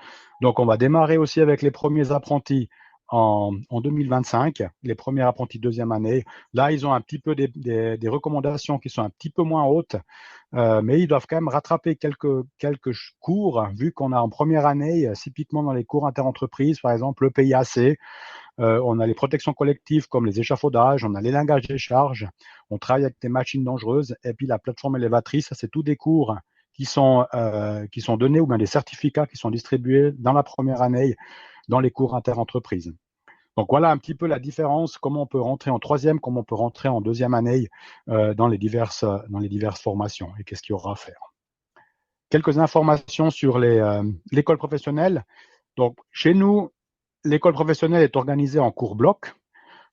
Speaker 2: Donc, on va démarrer aussi avec les premiers apprentis en 2025, les premiers apprentis deuxième année. Là, ils ont un petit peu des recommandations qui sont un petit peu moins hautes, mais ils doivent quand même rattraper quelques cours, vu qu'on a en première année, typiquement dans les cours interentreprises, par exemple, le PIAC, on a les protections collectives comme les échafaudages, on a les lingages des charges, on travaille avec des machines dangereuses, et puis la plateforme élévatrice, c'est tous des cours qui sont donnés ou bien des certificats qui sont distribués dans la première année dans les cours interentreprises. Donc voilà un petit peu la différence, comment on peut rentrer en troisième, comment on peut rentrer en deuxième année dans les diverses formations et qu'est-ce qu'il y aura à faire. Quelques informations sur l'école professionnelle. Donc chez nous, l'école professionnelle est organisée en cours blocs.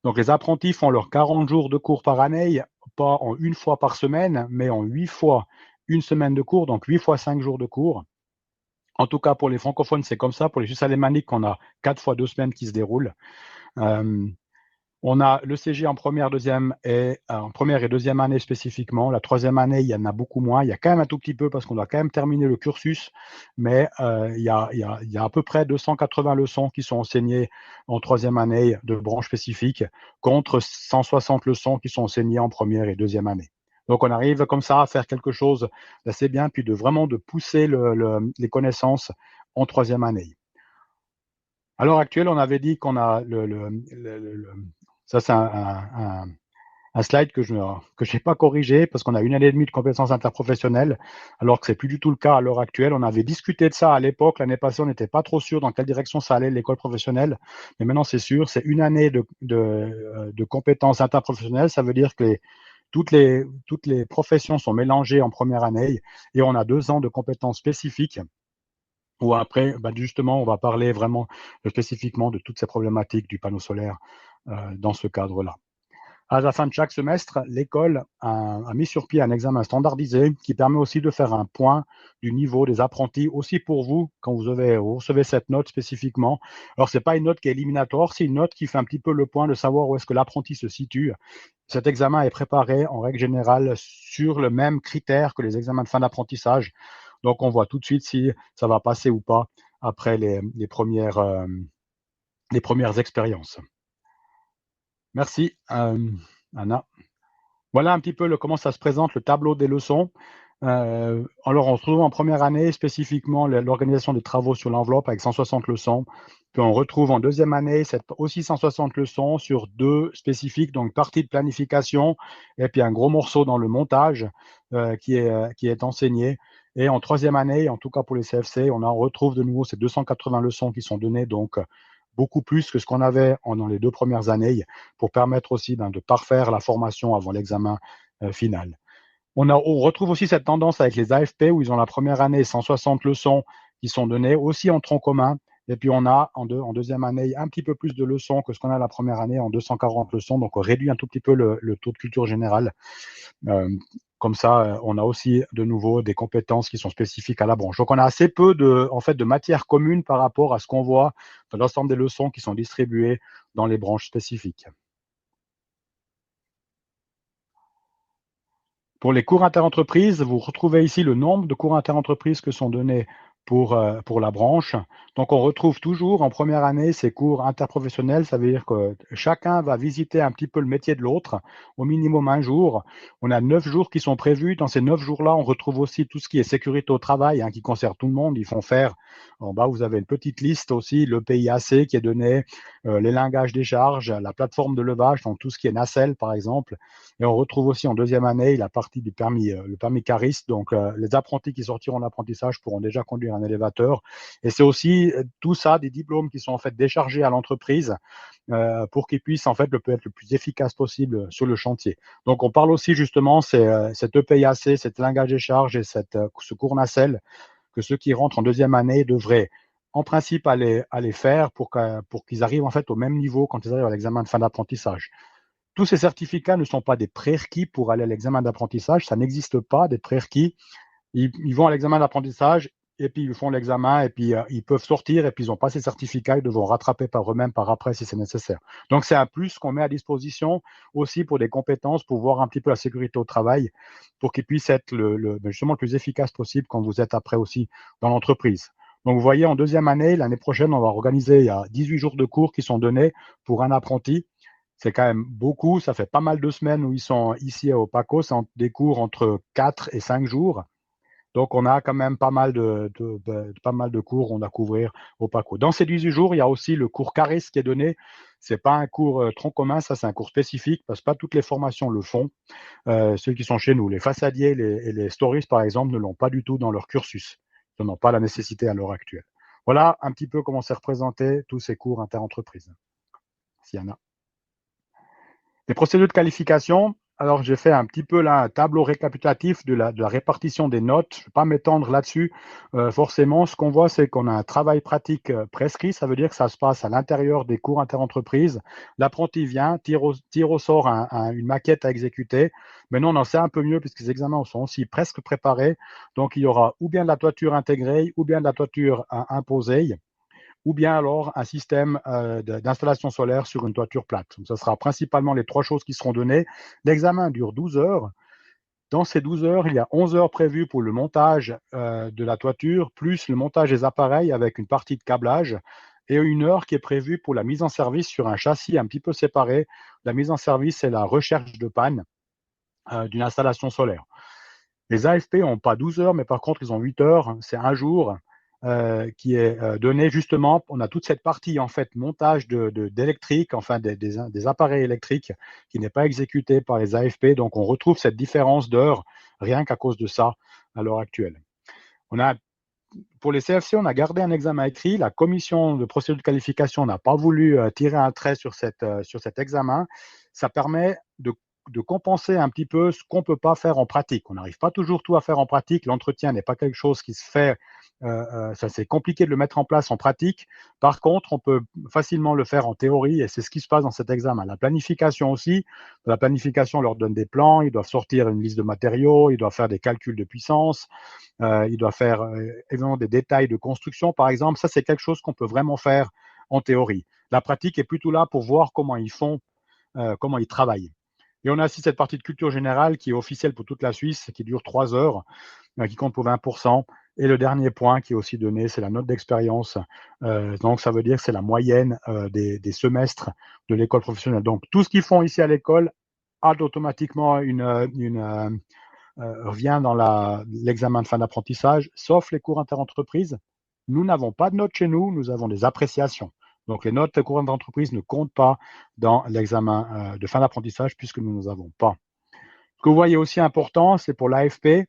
Speaker 2: Donc, les apprentis font leurs 40 jours de cours par année, pas en une fois par semaine, mais en 8 fois une semaine de cours, donc 8 fois 5 jours de cours. En tout cas, pour les francophones, c'est comme ça. Pour les Suisses alémaniques, on a 4 fois 2 semaines qui se déroulent. On a le CG en première et deuxième année spécifiquement. La troisième année, il y en a beaucoup moins. Il y a quand même un tout petit peu parce qu'on doit quand même terminer le cursus, mais il y a à peu près 280 leçons qui sont enseignées en troisième année de branches spécifiques contre 160 leçons qui sont enseignées en première et deuxième année. Donc, on arrive comme ça à faire quelque chose d'assez bien, puis vraiment de pousser les connaissances en troisième année. À l'heure actuelle, on avait dit qu'on a ça, c'est un slide que je n'ai pas corrigé parce qu'on a une année et demie de compétences interprofessionnelles, alors que c'est plus du tout le cas à l'heure actuelle. On avait discuté de ça à l'époque. L'année passée, on n'était pas trop sûr dans quelle direction ça allait, l'école professionnelle. Mais maintenant, c'est sûr, c'est une année de compétences interprofessionnelles. Ça veut dire que toutes les professions sont mélangées en première année et on a 2 ans de compétences spécifiques où après, justement, on va parler vraiment spécifiquement de toutes ces problématiques du panneau solaire dans ce cadre-là. À la fin de chaque semestre, l'école a mis sur pied un examen standardisé qui permet aussi de faire un point du niveau des apprentis, aussi pour vous, quand vous recevez cette note spécifiquement. Alors, ce n'est pas une note qui est éliminatoire, c'est une note qui fait un petit peu le point de savoir où est-ce que l'apprenti se situe. Cet examen est préparé en règle générale sur le même critère que les examens de fin d'apprentissage. Donc, on voit tout de suite si ça va passer ou pas après les premières expériences. Merci, Anna. Voilà un petit peu comment ça se présente, le tableau des leçons. Alors, on se retrouve en première année spécifiquement l'organisation des travaux sur l'enveloppe avec 160 leçons. Puis on retrouve en deuxième année aussi 160 leçons sur 2 spécifiques, donc partie de planification et puis un gros morceau dans le montage qui est enseigné. Et en troisième année, en tout cas pour les CFC, on en retrouve de nouveau ces 280 leçons qui sont données, donc beaucoup plus que ce qu'on avait dans les 2 premières années pour permettre aussi de parfaire la formation avant l'examen final. On retrouve aussi cette tendance avec les AFP où ils ont la première année 160 leçons qui sont données aussi en tronc commun. Et puis on a en deuxième année un petit peu plus de leçons que ce qu'on a la première année en 240 leçons. Donc on réduit un tout petit peu le taux de culture générale. Comme ça, on a aussi de nouveau des compétences qui sont spécifiques à la branche. Donc, on a assez peu en fait, de matières communes par rapport à ce qu'on voit dans l'ensemble des leçons qui sont distribuées dans les branches spécifiques. Pour les cours interentreprises, vous retrouvez ici le nombre de cours interentreprises que sont donnés pour la branche. Donc, on retrouve toujours en première année ces cours interprofessionnels. Ça veut dire que chacun va visiter un petit peu le métier de l'autre, au minimum un jour. On a 9 jours qui sont prévus. Dans ces 9 jours-là, on retrouve aussi tout ce qui est sécurité au travail, hein, qui concerne tout le monde. Ils font faire, en bas, vous avez une petite liste aussi, le PIAC qui est donné, les lingages des charges, la plateforme de levage, donc tout ce qui est nacelle, par exemple. Et on retrouve aussi en deuxième année la partie du permis, le permis cariste. Donc, les apprentis qui sortiront d'apprentissage pourront déjà conduire un élévateur. Et c'est aussi tout ça, des diplômes qui sont en fait déchargés à l'entreprise pour qu'ils puissent en fait être le plus efficace possible sur le chantier. Donc, on parle aussi justement, cet EPIAC, cet langage des charges et ce cours nacelle que ceux qui rentrent en deuxième année devraient en principe aller faire pour qu'ils arrivent en fait au même niveau quand ils arrivent à l'examen de fin d'apprentissage. Tous ces certificats ne sont pas des prérequis pour aller à l'examen d'apprentissage. Ça n'existe pas, des prérequis. Ils vont à l'examen d'apprentissage et puis ils font l'examen et puis ils peuvent sortir et puis ils n'ont pas ces certificats. Ils devront rattraper par eux-mêmes par après si c'est nécessaire. Donc, c'est un plus qu'on met à disposition aussi pour des compétences, pour voir un petit peu la sécurité au travail, pour qu'ils puissent être justement le plus efficace possible quand vous êtes après aussi dans l'entreprise. Donc, vous voyez, en deuxième année, l'année prochaine, on va organiser, il y a 18 jours de cours qui sont donnés pour un apprenti. C'est quand même beaucoup. Ça fait pas mal de semaines où ils sont ici à Opaco. C'est des cours entre 4 et 5 jours. Donc, on a quand même pas mal de cours qu'on a à couvrir au Opaco. Dans ces 18 jours, il y a aussi le cours CARIS qui est donné. Ce n'est pas un cours tronc commun, ça c'est un cours spécifique parce que pas toutes les formations le font. Ceux qui sont chez nous, les façadiers et les stories par exemple, ne l'ont pas du tout dans leur cursus. Ils n'en ont pas la nécessité à l'heure actuelle. Voilà un petit peu comment c'est représenté tous ces cours interentreprises. S'il y en a. Les procédures de qualification, alors j'ai fait un petit peu là un tableau récapitulatif de la répartition des notes. Je ne vais pas m'étendre là-dessus. Forcément, ce qu'on voit, c'est qu'on a un travail pratique prescrit. Ça veut dire que ça se passe à l'intérieur des cours interentreprises. L'apprenti vient, tire au sort une maquette à exécuter. Maintenant, on en sait un peu mieux puisque les examens sont aussi presque préparés. Donc, il y aura ou bien de la toiture intégrée ou bien de la toiture imposée, ou bien alors un système d'installation solaire sur une toiture plate. Donc, ce sera principalement les 3 choses qui seront données. L'examen dure 12 heures. Dans ces 12 heures, il y a 11 heures prévues pour le montage de la toiture, plus le montage des appareils avec une partie de câblage, et 1 heure qui est prévue pour la mise en service sur un châssis un petit peu séparé. La mise en service, c'est la recherche de panne d'une installation solaire. Les AFP n'ont pas 12 heures, mais par contre, ils ont 8 heures. C'est un jour qui est donné justement. On a toute cette partie, en fait, montage d'électrique, enfin des appareils électriques qui n'est pas exécuté par les AFP. Donc, on retrouve cette différence d'heures rien qu'à cause de ça à l'heure actuelle. Pour les CFC, on a gardé un examen écrit. La commission de procédure de qualification n'a pas voulu tirer un trait sur cet examen. Ça permet de compenser un petit peu ce qu'on ne peut pas faire en pratique. On n'arrive pas toujours tout à faire en pratique. L'entretien n'est pas quelque chose qui se fait. Ça, c'est compliqué de le mettre en place en pratique. Par contre, on peut facilement le faire en théorie et c'est ce qui se passe dans cet examen. La planification aussi. La planification leur donne des plans. Ils doivent sortir une liste de matériaux. Ils doivent faire des calculs de puissance. Ils doivent faire évidemment des détails de construction, par exemple. Ça, c'est quelque chose qu'on peut vraiment faire en théorie. La pratique est plutôt là pour voir comment ils font, comment ils travaillent. Et on a aussi cette partie de culture générale qui est officielle pour toute la Suisse, qui dure 3 heures, qui compte pour 20%. Et le dernier point qui est aussi donné, c'est la note d'expérience. Donc, ça veut dire que c'est la moyenne des semestres de l'école professionnelle. Donc, tout ce qu'ils font ici à l'école a automatiquement revient dans l'examen de fin d'apprentissage, sauf les cours interentreprises. Nous n'avons pas de notes chez nous, nous avons des appréciations. Donc, les notes des cours d'entreprise ne comptent pas dans l'examen de fin d'apprentissage puisque nous n'en avons pas. Ce que vous voyez aussi important, c'est pour l'AFP.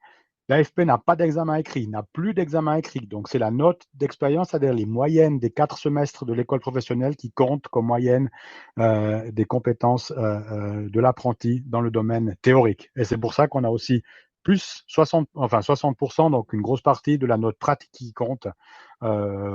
Speaker 2: L'AFP n'a pas d'examen écrit, n'a plus d'examen écrit. Donc, c'est la note d'expérience, c'est-à-dire les moyennes des 4 semestres de l'école professionnelle qui comptent comme moyenne des compétences de l'apprenti dans le domaine théorique. Et c'est pour ça qu'on a aussi plus 60%, donc une grosse partie de la note pratique qui compte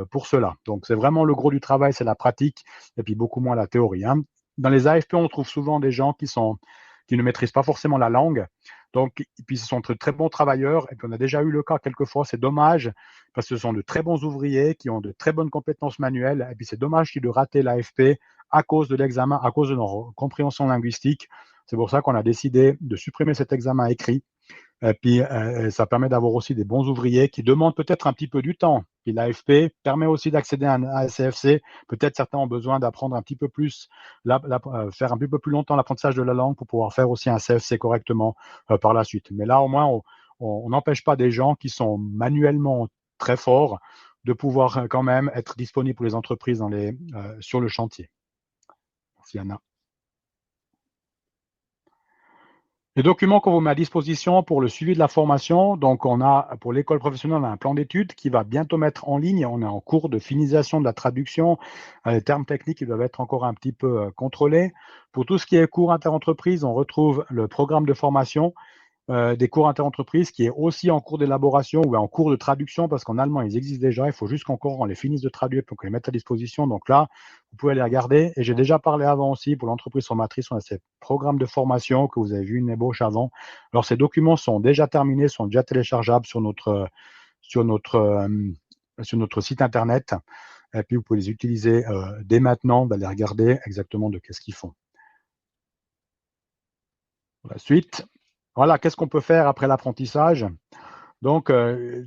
Speaker 2: pour cela. Donc, c'est vraiment le gros du travail, c'est la pratique, et puis beaucoup moins la théorie. Hein. Dans les AFP, on trouve souvent des gens qui ne maîtrisent pas forcément la langue. Donc, et puis ce sont de très bons travailleurs. Et puis on a déjà eu le cas quelquefois, c'est dommage, parce que ce sont de très bons ouvriers qui ont de très bonnes compétences manuelles. Et puis c'est dommage qu'ils de rater l'AFP à cause de l'examen, à cause de leur compréhension linguistique. C'est pour ça qu'on a décidé de supprimer cet examen écrit. Et puis, ça permet d'avoir aussi des bons ouvriers qui demandent peut-être un petit peu du temps. Puis l'AFP permet aussi d'accéder à un CFC. Peut-être certains ont besoin d'apprendre un petit peu plus, faire un petit peu plus longtemps l'apprentissage de la langue pour pouvoir faire aussi un CFC correctement par la suite. Mais là, au moins, on n'empêche pas des gens qui sont manuellement très forts de pouvoir quand même être disponibles pour les entreprises sur le chantier. Merci Anna. Les documents qu'on vous met à disposition pour le suivi de la formation, donc on a pour l'école professionnelle on a un plan d'études qui va bientôt mettre en ligne. On est en cours de finalisation de la traduction. Les termes techniques ils doivent être encore un petit peu contrôlés. Pour tout ce qui est cours interentreprise, on retrouve le programme de formation des cours interentreprises qui est aussi en cours d'élaboration ou en cours de traduction parce qu'en allemand, ils existent déjà. Il faut juste qu'encore on les finisse de traduire pour qu'on les mette à disposition. Donc là, vous pouvez les regarder. Et j'ai déjà parlé avant aussi pour l'entreprise formatrice. On a ces programmes de formation que vous avez vu une ébauche avant. Alors, ces documents sont déjà terminés, sont déjà téléchargeables sur notre site internet. Et puis, vous pouvez les utiliser dès maintenant, d'aller regarder exactement de qu'est-ce qu'ils font. Pour la suite, voilà, qu'est-ce qu'on peut faire après l'apprentissage? Donc,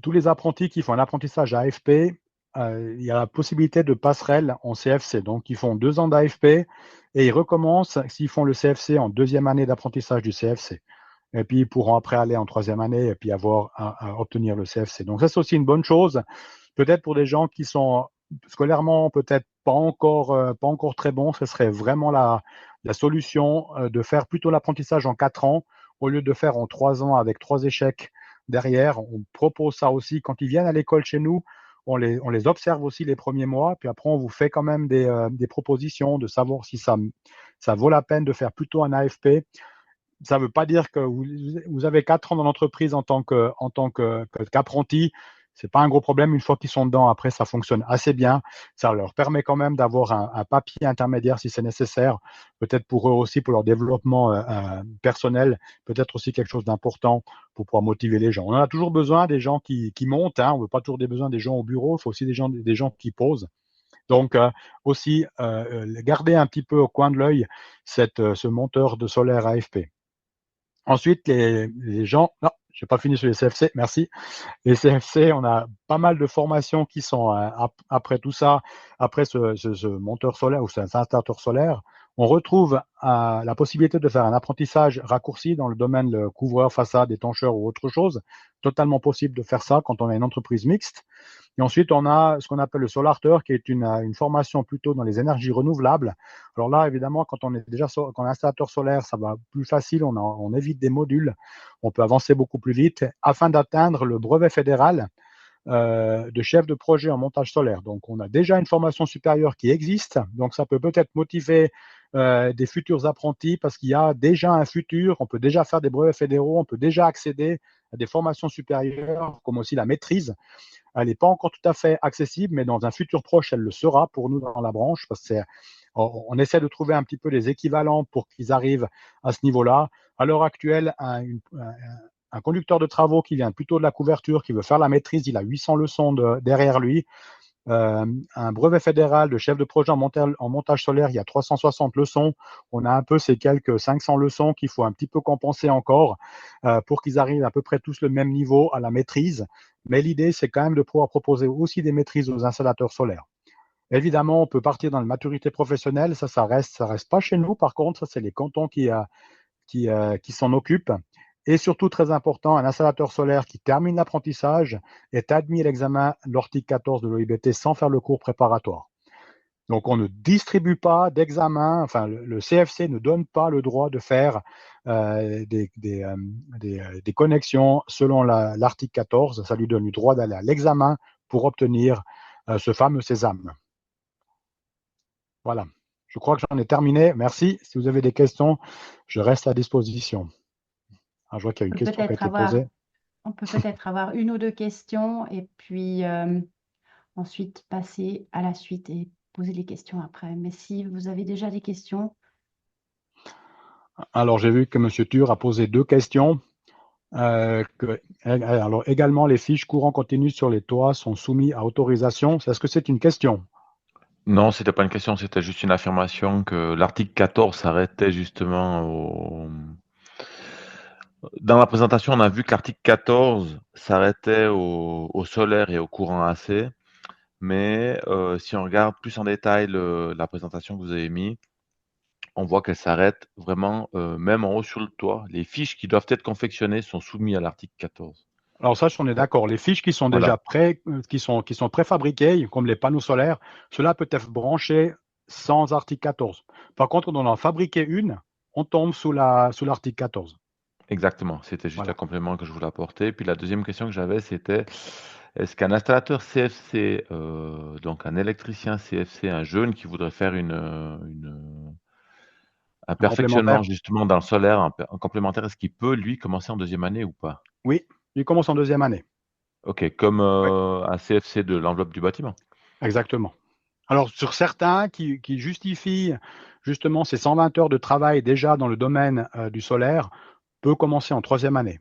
Speaker 2: tous les apprentis qui font un apprentissage AFP, il y a la possibilité de passerelle en CFC. Donc, ils font 2 ans d'AFP et ils recommencent s'ils font le CFC en deuxième année d'apprentissage du CFC. Et puis, ils pourront après aller en troisième année et puis avoir à obtenir le CFC. Donc, ça, c'est aussi une bonne chose. Peut-être pour des gens qui sont scolairement peut-être pas encore très bons, ce serait vraiment la solution de faire plutôt l'apprentissage en 4 ans au lieu de faire en 3 ans avec 3 échecs derrière. On propose ça aussi quand ils viennent à l'école chez nous. On les observe aussi les premiers mois, puis après on vous fait quand même des propositions de savoir si ça vaut la peine de faire plutôt un AFP. Ça ne veut pas dire que vous avez 4 ans dans l'entreprise en tant qu'apprenti. Ce n'est pas un gros problème. Une fois qu'ils sont dedans, après, ça fonctionne assez bien. Ça leur permet quand même d'avoir un papier intermédiaire si c'est nécessaire. Peut-être pour eux aussi, pour leur développement personnel, peut-être aussi quelque chose d'important pour pouvoir motiver les gens. On en a toujours besoin des gens qui montent. Hein. On ne veut pas toujours besoin des gens au bureau. Il faut aussi des gens qui posent. Donc, aussi, garder un petit peu au coin de l'œil ce monteur de solaire AFP. Ensuite, les gens, non, je n'ai pas fini sur les CFC, merci. Les CFC, on a pas mal de formations qui sont après tout ça, après ce monteur solaire ou cet installateur solaire. On retrouve la possibilité de faire un apprentissage raccourci dans le domaine de couvreur, façade, étancheur ou autre chose. Totalement possible de faire ça quand on a une entreprise mixte. Et ensuite, on a ce qu'on appelle le Solarter, qui est une formation plutôt dans les énergies renouvelables. Alors là, évidemment, quand on est installateur solaire, ça va plus facile, on évite des modules, on peut avancer beaucoup plus vite afin d'atteindre le brevet fédéral de chef de projet en montage solaire. Donc, on a déjà une formation supérieure qui existe, donc ça peut peut-être motiver des futurs apprentis parce qu'il y a déjà un futur, on peut déjà faire des brevets fédéraux, on peut déjà accéder à des formations supérieures, comme aussi la maîtrise. Elle n'est pas encore tout à fait accessible, mais dans un futur proche, elle le sera pour nous dans la branche, parce qu'on essaie de trouver un petit peu les équivalents pour qu'ils arrivent à ce niveau-là. À l'heure actuelle, un conducteur de travaux qui vient plutôt de la couverture, qui veut faire la maîtrise, il a 800 leçons derrière lui. Un brevet fédéral de chef de projet en montage solaire, il y a 360 leçons. On a un peu ces quelques 500 leçons qu'il faut un petit peu compenser encore pour qu'ils arrivent à peu près tous le même niveau à la maîtrise. Mais l'idée, c'est quand même de pouvoir proposer aussi des maîtrises aux installateurs solaires. Évidemment, on peut partir dans la maturité professionnelle. Ça reste pas chez nous. Par contre, ça, c'est les cantons qui s'en occupent. Et surtout, très important, un installateur solaire qui termine l'apprentissage est admis à l'examen de l'article 14 de l'OIBT sans faire le cours préparatoire. Donc, on ne distribue pas d'examen, enfin, le CFC ne donne pas le droit de faire des connexions selon l'article 14. Ça lui donne le droit d'aller à l'examen pour obtenir ce fameux sésame. Voilà. Je crois que j'en ai terminé. Merci. Si vous avez des questions, je reste à disposition. Ah, je vois qu'il y a une question qui a été posée.
Speaker 1: On peut peut-être avoir une ou deux questions et puis ensuite passer à la suite et poser les questions après. Mais si vous avez déjà des questions.
Speaker 2: Alors, j'ai vu que M. Tur a posé 2 questions. Alors, également, les fiches courant continu sur les toits sont soumis à autorisation. Est-ce que c'est une question?
Speaker 3: Non, c'était pas une question, c'était juste une affirmation que l'article 14 s'arrêtait justement Dans la présentation, on a vu que l'article 14 s'arrêtait au solaire et au courant AC, mais si on regarde plus en détail la présentation que vous avez mis, on voit qu'elle s'arrête vraiment même en haut sur le toit. Les fiches qui doivent être confectionnées sont soumises à l'article 14.
Speaker 2: Alors ça, on est d'accord. Les fiches qui sont
Speaker 3: Voilà,
Speaker 2: déjà qui sont préfabriquées, comme les panneaux solaires, cela peut être branché sans article 14. Par contre, on en a fabriqué une, on tombe sous l'article 14.
Speaker 3: exactement. C'était juste un
Speaker 2: Voilà.
Speaker 3: complément que je voulais apporter. Puis la deuxième question que j'avais, c'était est-ce qu'un installateur CFC, donc un électricien CFC, un jeune qui voudrait faire un
Speaker 2: Un complémentaire?
Speaker 3: perfectionnement justement dans le solaire, un complémentaire, est-ce qu'il peut, lui, commencer en deuxième année ou pas?
Speaker 2: Oui, il commence en deuxième année.
Speaker 3: OK, comme,
Speaker 2: Oui,
Speaker 3: un CFC de l'enveloppe du bâtiment?
Speaker 2: exactement. Alors, sur certains qui justifient justement ces 120 heures de travail déjà dans le domaine du solaire, peut commencer en troisième année.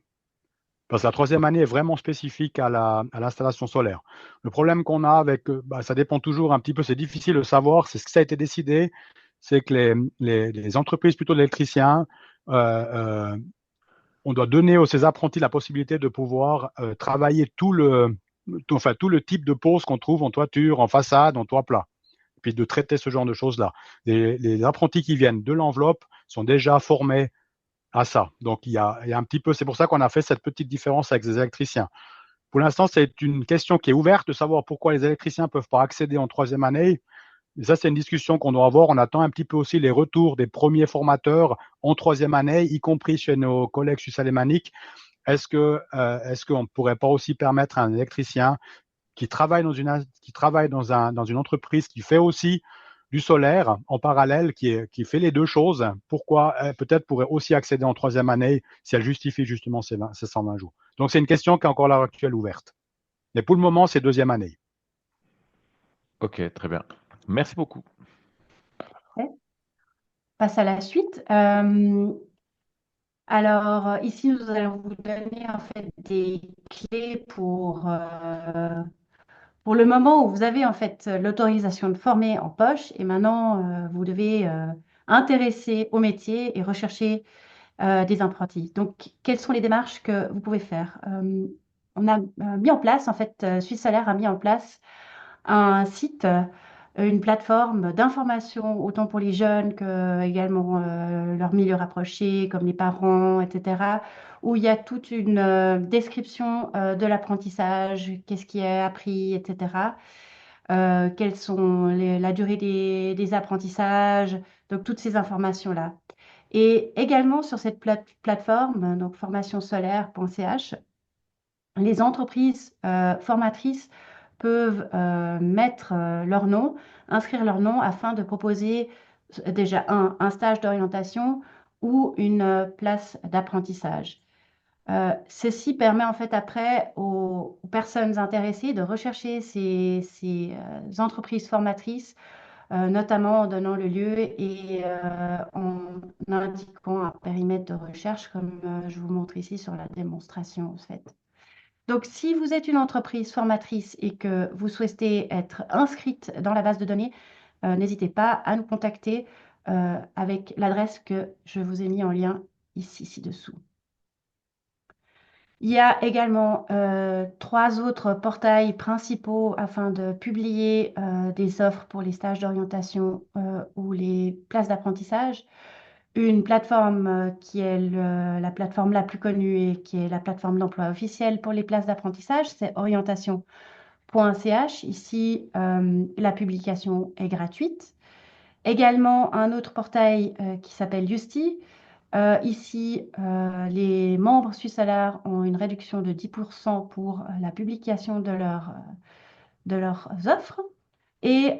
Speaker 2: Parce que la troisième année est vraiment spécifique à l'installation solaire. Le problème qu'on a avec, ça dépend toujours un petit peu, c'est difficile de savoir, c'est ce que ça a été décidé, c'est que les entreprises plutôt d'électriciens, euh, euh, on doit donner aux ces apprentis la possibilité de pouvoir travailler enfin, tout le type de pose qu'on trouve en toiture, en façade, en toit plat, puis de traiter ce genre de choses-là. Les apprentis qui viennent de l'enveloppe sont déjà formés à ça. Donc il y a un petit peu, c'est pour ça qu'on a fait cette petite différence avec les électriciens. Pour l'instant, c'est une question qui est ouverte de savoir pourquoi les électriciens ne peuvent pas accéder en troisième année. Et ça, c'est une discussion qu'on doit avoir. On attend un petit peu aussi les retours des premiers formateurs en troisième année, y compris chez nos collègues suisses alémaniques. Est-ce qu'on ne pourrait pas aussi permettre à un électricien qui travaille dans une entreprise qui fait aussi du solaire en parallèle, qui fait les deux choses, pourquoi peut-être pourrait aussi accéder en troisième année si elle justifie justement ces 120 jours. Donc c'est une question qui est encore à l'heure actuelle ouverte. Mais pour le moment, c'est deuxième année.
Speaker 3: OK, très bien. Merci beaucoup.
Speaker 1: On passe à la suite. Alors, ici, nous allons vous donner en fait des clés pour le moment où vous avez en fait l'autorisation de former en poche et maintenant vous devez intéresser au métier et rechercher des apprentis. Donc, quelles sont les démarches que vous pouvez faire? On a mis en place, en fait, Suisse Salaire a mis en place un site, une plateforme d'information, autant pour les jeunes que également leur milieu rapproché, comme les parents, etc., où il y a toute une description de l'apprentissage, qu'est-ce qui est appris, etc., quelles sont la durée des apprentissages, donc toutes ces informations-là. Et également sur cette plateforme, donc formationsolaire.ch, les entreprises formatrices peuvent mettre leur nom, inscrire leur nom afin de proposer déjà un stage d'orientation ou une place d'apprentissage. Ceci permet en fait après aux personnes intéressées de rechercher ces entreprises formatrices, notamment en donnant le lieu et en indiquant un périmètre de recherche comme je vous montre ici sur la démonstration en fait. Donc, si vous êtes une entreprise formatrice et que vous souhaitez être inscrite dans la base de données, n'hésitez pas à nous contacter avec l'adresse que je vous ai mis en lien ici, ci-dessous. Il y a également trois autres portails principaux afin de publier des offres pour les stages d'orientation ou les places d'apprentissage. Une plateforme qui est la plateforme la plus connue et qui est la plateforme d'emploi officielle pour les places d'apprentissage, c'est orientation.ch. Ici, la publication est gratuite. Également, un autre portail qui s'appelle Justy. Ici, les membres Suisse Salaire ont une réduction de 10% pour la publication de leurs offres. Et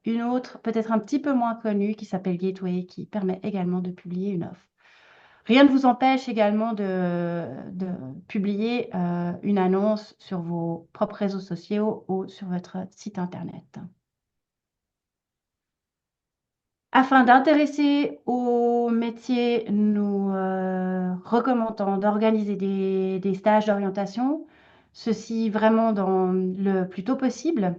Speaker 1: une autre, peut-être un petit peu moins connue, qui s'appelle Gateway, qui permet également de publier une offre. Rien ne vous empêche également de publier une annonce sur vos propres réseaux sociaux ou sur votre site Internet. Afin d'intéresser au métier, nous recommandons d'organiser des stages d'orientation, ceci vraiment dans le plus tôt possible.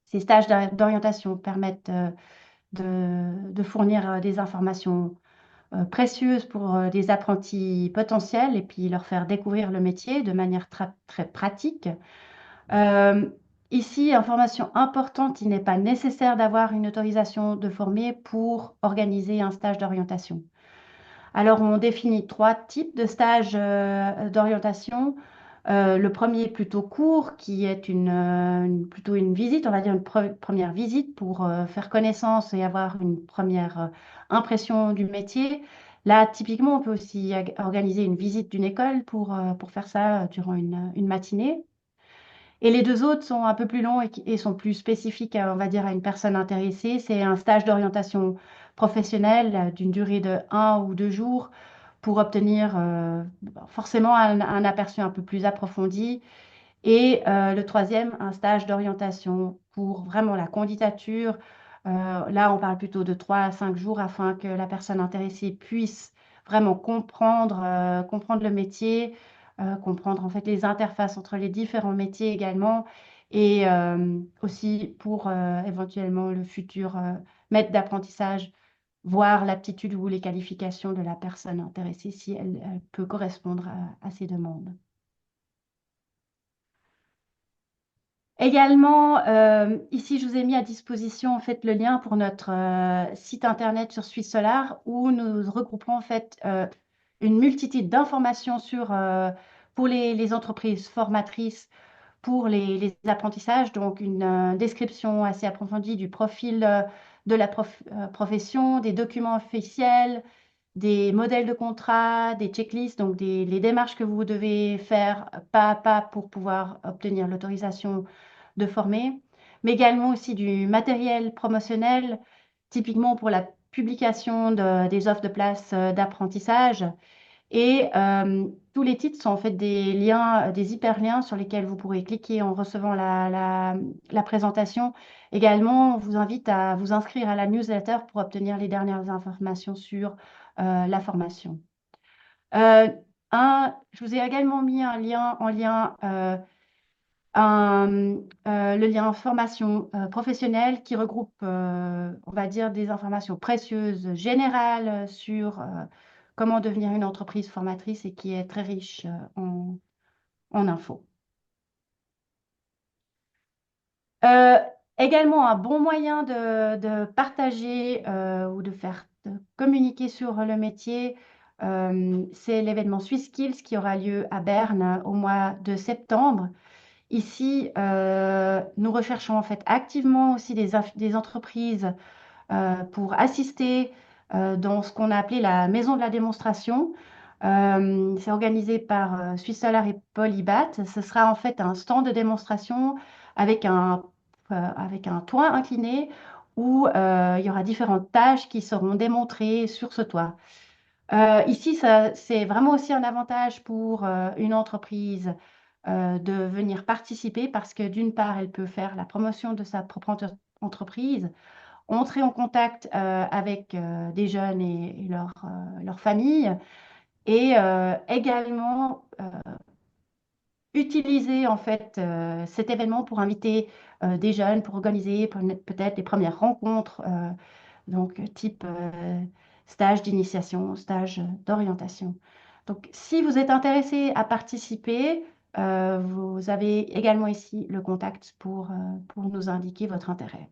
Speaker 1: Ces stages d'orientation permettent de fournir des informations précieuses pour des apprentis potentiels et puis leur faire découvrir le métier de manière très pratique. Euh, Ici, information importante, il n'est pas nécessaire d'avoir une autorisation de former pour organiser un stage d'orientation. Alors, on définit trois types de stages d'orientation. Le premier plutôt court, qui est plutôt une visite, on va dire une première visite pour faire connaissance et avoir une première impression du métier. Là, typiquement, on peut aussi organiser une visite d'une école pour faire ça durant une matinée. Et les deux autres sont un peu plus longs et sont plus spécifiques, on va dire, à une personne intéressée. C'est un stage d'orientation professionnelle d'une durée de 1 ou 2 jours pour obtenir forcément un aperçu un peu plus approfondi. Et le troisième, un stage d'orientation pour vraiment la candidature. Là, on parle plutôt de 3 à 5 jours afin que la personne intéressée puisse vraiment comprendre le métier, comprendre en fait les interfaces entre les différents métiers également, et aussi pour éventuellement le futur maître d'apprentissage, voir l'aptitude ou les qualifications de la personne intéressée si elle peut correspondre à ces demandes. Également, ici, je vous ai mis à disposition en fait le lien pour notre site internet sur Suisse Solar où nous regroupons en fait une multitude d'informations pour les entreprises formatrices, pour les apprentissages, donc une description assez approfondie du profil de la profession, des documents officiels, des modèles de contrat, des checklists, donc les démarches que vous devez faire pas à pas pour pouvoir obtenir l'autorisation de former, mais également aussi du matériel promotionnel, typiquement pour la publication des offres de places d'apprentissage. Et tous les titres sont en fait des liens, des hyperliens sur lesquels vous pourrez cliquer en recevant la présentation. Également, on vous invite à vous inscrire à la newsletter pour obtenir les dernières informations sur la formation. Euh, je vous ai également mis un lien en lien le lien formation professionnelle qui regroupe, on va dire, des informations précieuses générales sur comment devenir une entreprise formatrice et qui est très riche en infos. Euh, Également, un bon moyen de partager ou de communiquer sur le métier, c'est l'événement SwissSkills qui aura lieu à Berne au mois de septembre. Ici, nous recherchons en fait activement aussi des entreprises pour assister dans ce qu'on a appelé la maison de la démonstration. C'est organisé par Swiss Solar et Polybat. Ce sera en fait un stand de démonstration avec un toit incliné où il y aura différentes tâches qui seront démontrées sur ce toit. Ici, c'est vraiment aussi un avantage pour une entreprise de venir participer parce que d'une part, elle peut faire la promotion de sa propre entreprise, entrer en contact avec des jeunes et leur famille, et également utiliser en fait cet événement pour inviter des jeunes, pour organiser peut-être des premières rencontres, donc type stage d'initiation, stage d'orientation. Donc, si vous êtes intéressé à participer, vous avez également ici le contact pour nous indiquer votre intérêt.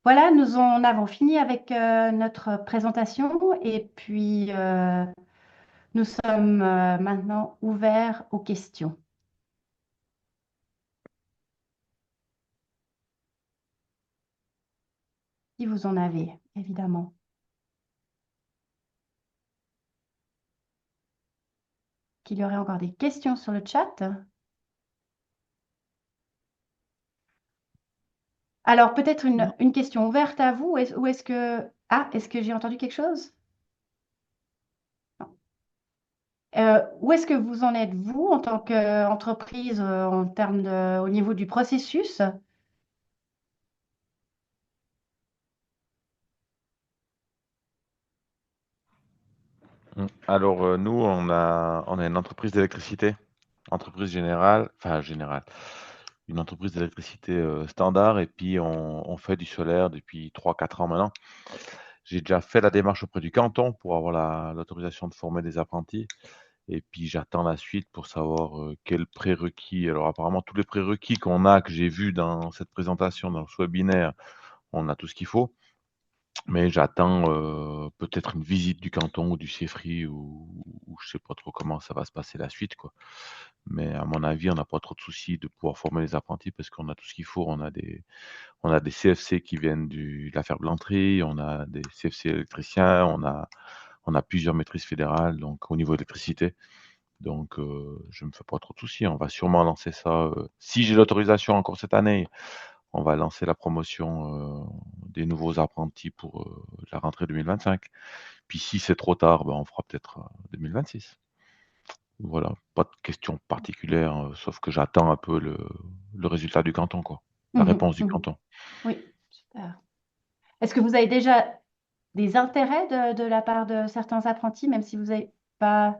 Speaker 1: Voilà, nous en avons fini avec notre présentation et puis nous sommes maintenant ouverts aux questions, si vous en avez, évidemment. Qu'il y aurait encore des questions sur le chat. Alors, peut-être une question ouverte à vous. Ou est-ce que... Ah, est-ce que j'ai entendu quelque chose? Non. Où est-ce que vous en êtes, vous, en tant qu'entreprise, en termes au niveau du processus?
Speaker 3: Alors, nous, on a une entreprise d'électricité, entreprise générale, enfin générale, une entreprise d'électricité standard, et puis on fait du solaire depuis 3 4 ans maintenant. J'ai déjà fait la démarche auprès du canton pour avoir l'autorisation de former des apprentis, et puis j'attends la suite pour savoir quels prérequis. Alors, apparemment, tous les prérequis qu'on a, que j'ai vus dans cette présentation, dans ce webinaire, on a tout ce qu'il faut. Mais j'attends, peut-être une visite du canton ou du CEFRI, ou je sais pas trop comment ça va se passer la suite, quoi. Mais à mon avis, on n'a pas trop de soucis de pouvoir former les apprentis parce qu'on a tout ce qu'il faut. On a des CFC qui viennent de la ferblanterie, on a des CFC électriciens, on a plusieurs maîtrises fédérales, donc au niveau électricité. Donc, je me fais pas trop de soucis. On va sûrement lancer ça, si j'ai l'autorisation encore cette année, on va lancer la promotion des nouveaux apprentis pour la rentrée 2025. Puis si c'est trop tard, ben, on fera peut-être 2026. Voilà, pas de questions particulières, sauf que j'attends un peu le résultat du canton, quoi. La
Speaker 1: Mhm,
Speaker 3: réponse du
Speaker 1: mhm.
Speaker 3: canton.
Speaker 1: Oui, super. Est-ce que vous avez déjà des intérêts de la part de certains apprentis, même si vous n'avez pas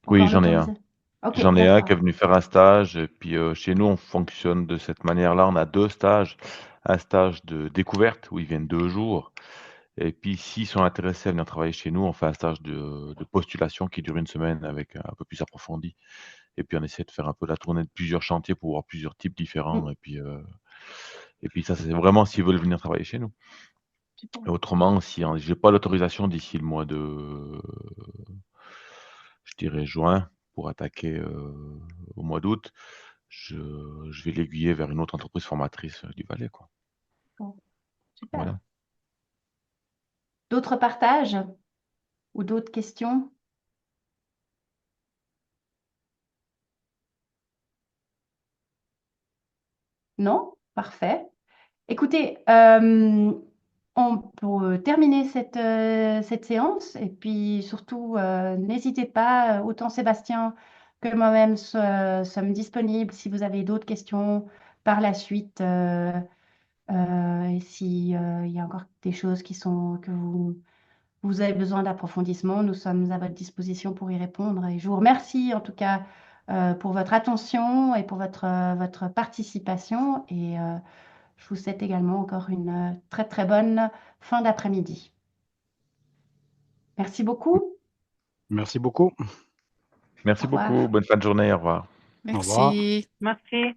Speaker 3: Oui,
Speaker 1: encore
Speaker 3: j'en ai un.
Speaker 1: l'autorisation? Ok,
Speaker 3: J'en ai un qui est
Speaker 1: d'accord.
Speaker 3: venu faire un stage, et puis chez nous, on fonctionne de cette manière-là. On a 2 stages. Un stage de découverte où ils viennent 2 jours, et puis s'ils sont intéressés à venir travailler chez nous, on fait un stage de postulation qui dure 1 semaine avec un peu plus approfondi. Et puis on essaie de faire un peu la tournée de plusieurs chantiers pour voir plusieurs types différents,
Speaker 1: Mm,
Speaker 3: et puis ça, c'est vraiment s'ils veulent venir travailler chez nous.
Speaker 1: super.
Speaker 3: Et autrement, si j'ai pas l'autorisation d'ici le mois de, je dirais, juin, pour attaquer au mois d'août, je, je vais l'aiguiller vers une autre entreprise formatrice du Valais, quoi.
Speaker 1: Bon, super.
Speaker 3: Voilà.
Speaker 1: D'autres partages ou d'autres questions? Non? Parfait. Écoutez, on peut terminer cette séance et puis surtout, n'hésitez pas, autant Sébastien que moi-même sommes disponibles si vous avez d'autres questions par la suite, et si, il y a encore des choses que vous avez besoin d'approfondissement, nous sommes à votre disposition pour y répondre. Et je vous remercie en tout cas pour votre attention et pour votre participation. Et je vous souhaite également encore une très très bonne fin d'après-midi. Merci beaucoup.
Speaker 2: Merci beaucoup.
Speaker 1: Au
Speaker 3: Merci beaucoup.
Speaker 1: revoir.
Speaker 3: Bonne fin de journée. Au revoir.
Speaker 2: Au revoir.
Speaker 4: Merci.
Speaker 5: Merci.